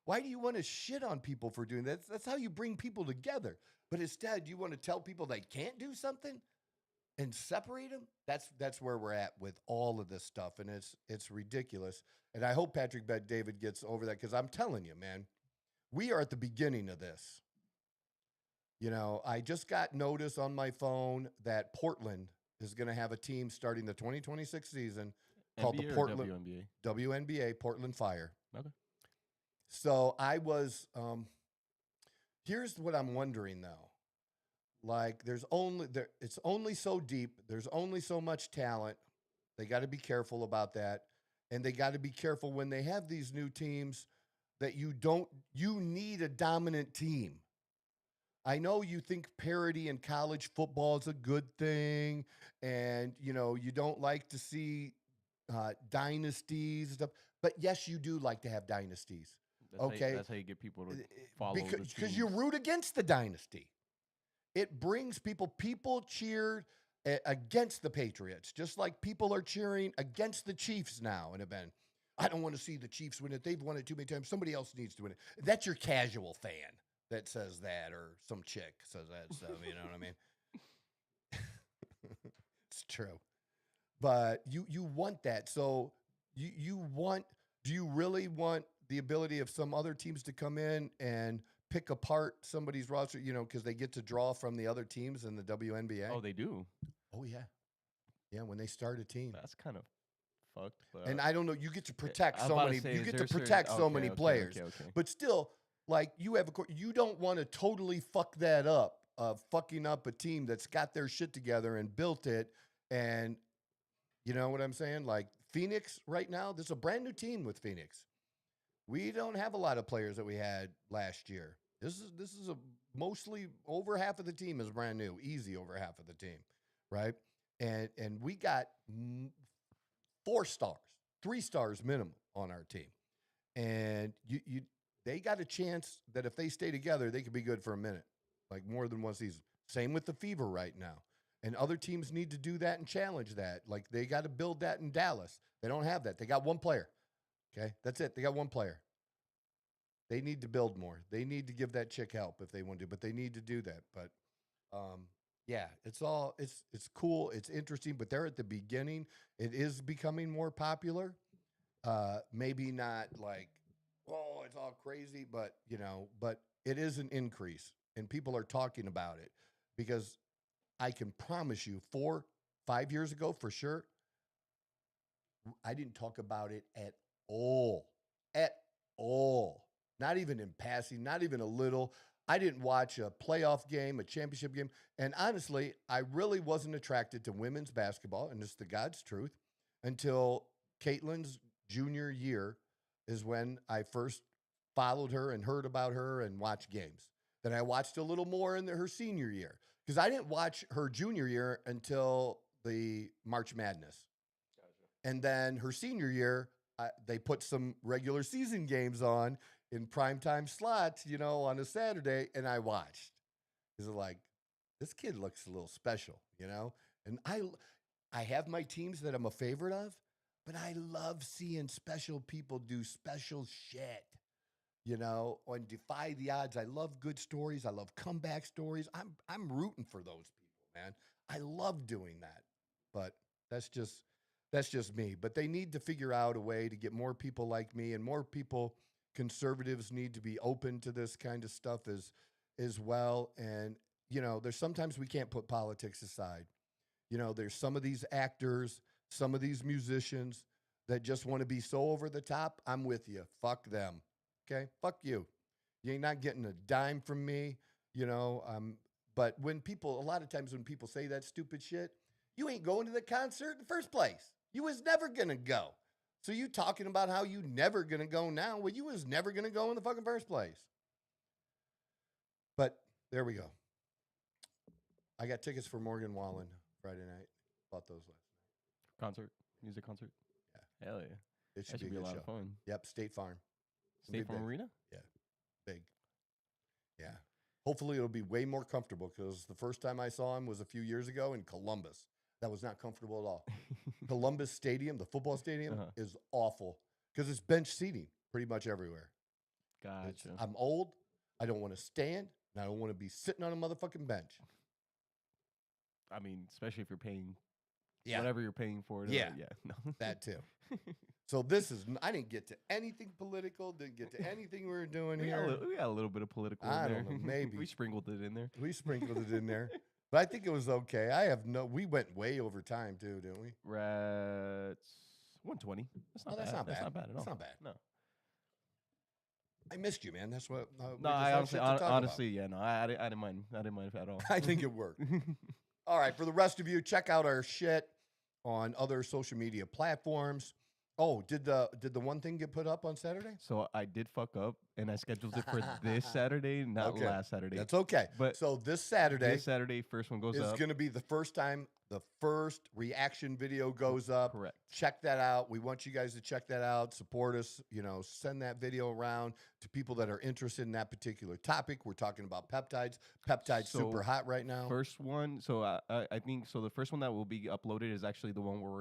Why do you want to shit on people for doing that? That's how you bring people together. But instead, you want to tell people they can't do something and separate them. That's where we're at with all of this stuff, and it's ridiculous. And I hope Patrick Bet-David gets over that because I'm telling you, man, we are at the beginning of this. I just got notice on my phone that Portland is going to have a team starting the 2026 season called the Portland WNBA Portland Fire. Okay. So I was. Here's what I'm wondering though. Like, it's only so deep. There's only so much talent. They got to be careful about that, and they got to be careful when they have these new teams that you need a dominant team. I know you think parity in college football is a good thing, and you don't like to see dynasties and stuff. But yes, you do like to have dynasties. That's how you get people to follow because you root against the dynasty. It brings people cheered against the Patriots, just like people are cheering against the Chiefs now and have been. I don't want to see the Chiefs win it. They've won it too many times. Somebody else needs to win it. That's your casual fan that says that, or some chick says that stuff. You know what I mean? It's true. But you want that. So do you really want the ability of some other teams to come in and pick apart somebody's roster, because they get to draw from the other teams in the WNBA? Oh, they do? Oh, yeah. Yeah, when they start a team. That's kind of fucked. But and I don't know, you get to protect so many players. Okay. But still, like, you don't want to totally fuck that up, fucking up a team that's got their shit together and built it. And you know what I'm saying? Like Phoenix right now, there's a brand new team with Phoenix. We don't have a lot of players that we had last year. This is mostly over half of the team is brand new, easy over half of the team, right? And we got 4 stars, 3 stars minimum on our team, and they got a chance that if they stay together, they could be good for a minute, like more than one season. Same with the Fever right now. And other teams need to do that and challenge that. Like, they got to build that in Dallas. They don't have that. They got 1 player. Okay, that's it. They got 1 player. They need to build more. They need to give that chick help if they want to, but they need to do that. But yeah, it's cool. It's interesting, but they're at the beginning. It is becoming more popular. Maybe not like, oh, it's all crazy, but but it is an increase, and people are talking about it because I can promise you 4-5 years ago, for sure, I didn't talk about it at all. At all. Not even in passing, not even a little. I didn't watch a playoff game, a championship game. And honestly, I really wasn't attracted to women's basketball, and it's the God's truth, until Caitlin's junior year is when I first followed her and heard about her and watched games. Then I watched a little more in her senior year, because I didn't watch her junior year until the March Madness. Gotcha. And then her senior year, they put some regular season games on in primetime slots, on a Saturday, and I watched. Because like, this kid looks a little special, And I have my teams that I'm a favorite of, but I love seeing special people do special shit, and defy the odds. I love good stories. I love comeback stories. I'm rooting for those people, man. I love doing that. But that's just me. But they need to figure out a way to get more people like me, and more people, conservatives, need to be open to this kind of stuff as well. And, there's sometimes we can't put politics aside. There's some of these actors, some of these musicians that just want to be so over the top. I'm with you. Fuck them. Okay? Fuck you. You ain't not getting a dime from me, but a lot of times when people say that stupid shit, you ain't going to the concert in the first place. You was never going to go. So you talking about how you never going to go now? Well, you was never going to go in the fucking first place. But there we go. I got tickets for Morgan Wallen Friday night. Bought those last night. Music concert. Yeah. Hell yeah. It should That should be a lot of fun. Yep, State Farm. State Farm Arena? Yeah, big. Yeah. Hopefully it'll be way more comfortable, because the first time I saw him was a few years ago in Columbus. That was not comfortable at all. Columbus Stadium, the football stadium, is awful because it's bench seating pretty much everywhere. Gotcha. I'm old. I don't want to stand, and I don't want to be sitting on a motherfucking bench. I mean, especially if you're paying Yeah. whatever you're paying for. Yeah. No. That too. So I didn't get to anything political, didn't get to anything we were doing here. We got a little bit of political I in there. don't know, maybe. We sprinkled it in there. We sprinkled it in there. But I think it was okay. We went way over time too, didn't we? We're at 120. That's not bad. That's not bad. That's not bad at all. That's not bad. No. I missed you, man. That's what. No, I honestly, yeah, no, I didn't mind. I didn't mind at all. I think it worked. All right, for the rest of you, check out our shit on other social media platforms. Oh, did the one thing get put up on Saturday? So I did fuck up, and I scheduled it for this Saturday, not last Saturday. That's okay. But so this Saturday, first one goes up. It's going to be the first time the first reaction video goes up. Correct. Check that out. We want you guys to check that out. Support us. Send that video around to people that are interested in that particular topic. We're talking about peptides. Peptides super hot right now. First one. So I think so. The first one that will be uploaded is actually the one where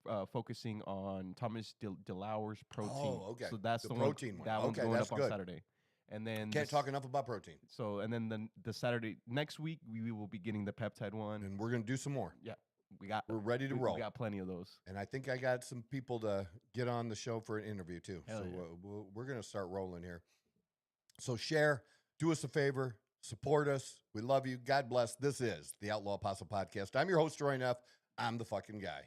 we're focusing on Thomas DeLauer's protein. Oh, okay. So that's the protein one. That one's going up on good. Saturday. And then can't talk enough about protein. So and then the Saturday next week we will be getting the peptide one, and we're gonna do some more. Yeah, we're ready to roll. We got plenty of those, and I think I got some people to get on the show for an interview too. Hell so yeah. we're gonna start rolling here. So share, do us a favor, support us. We love you. God bless. This is the Outlaw Apostle Podcast. I'm your host, Troy Neff. I'm the fucking guy.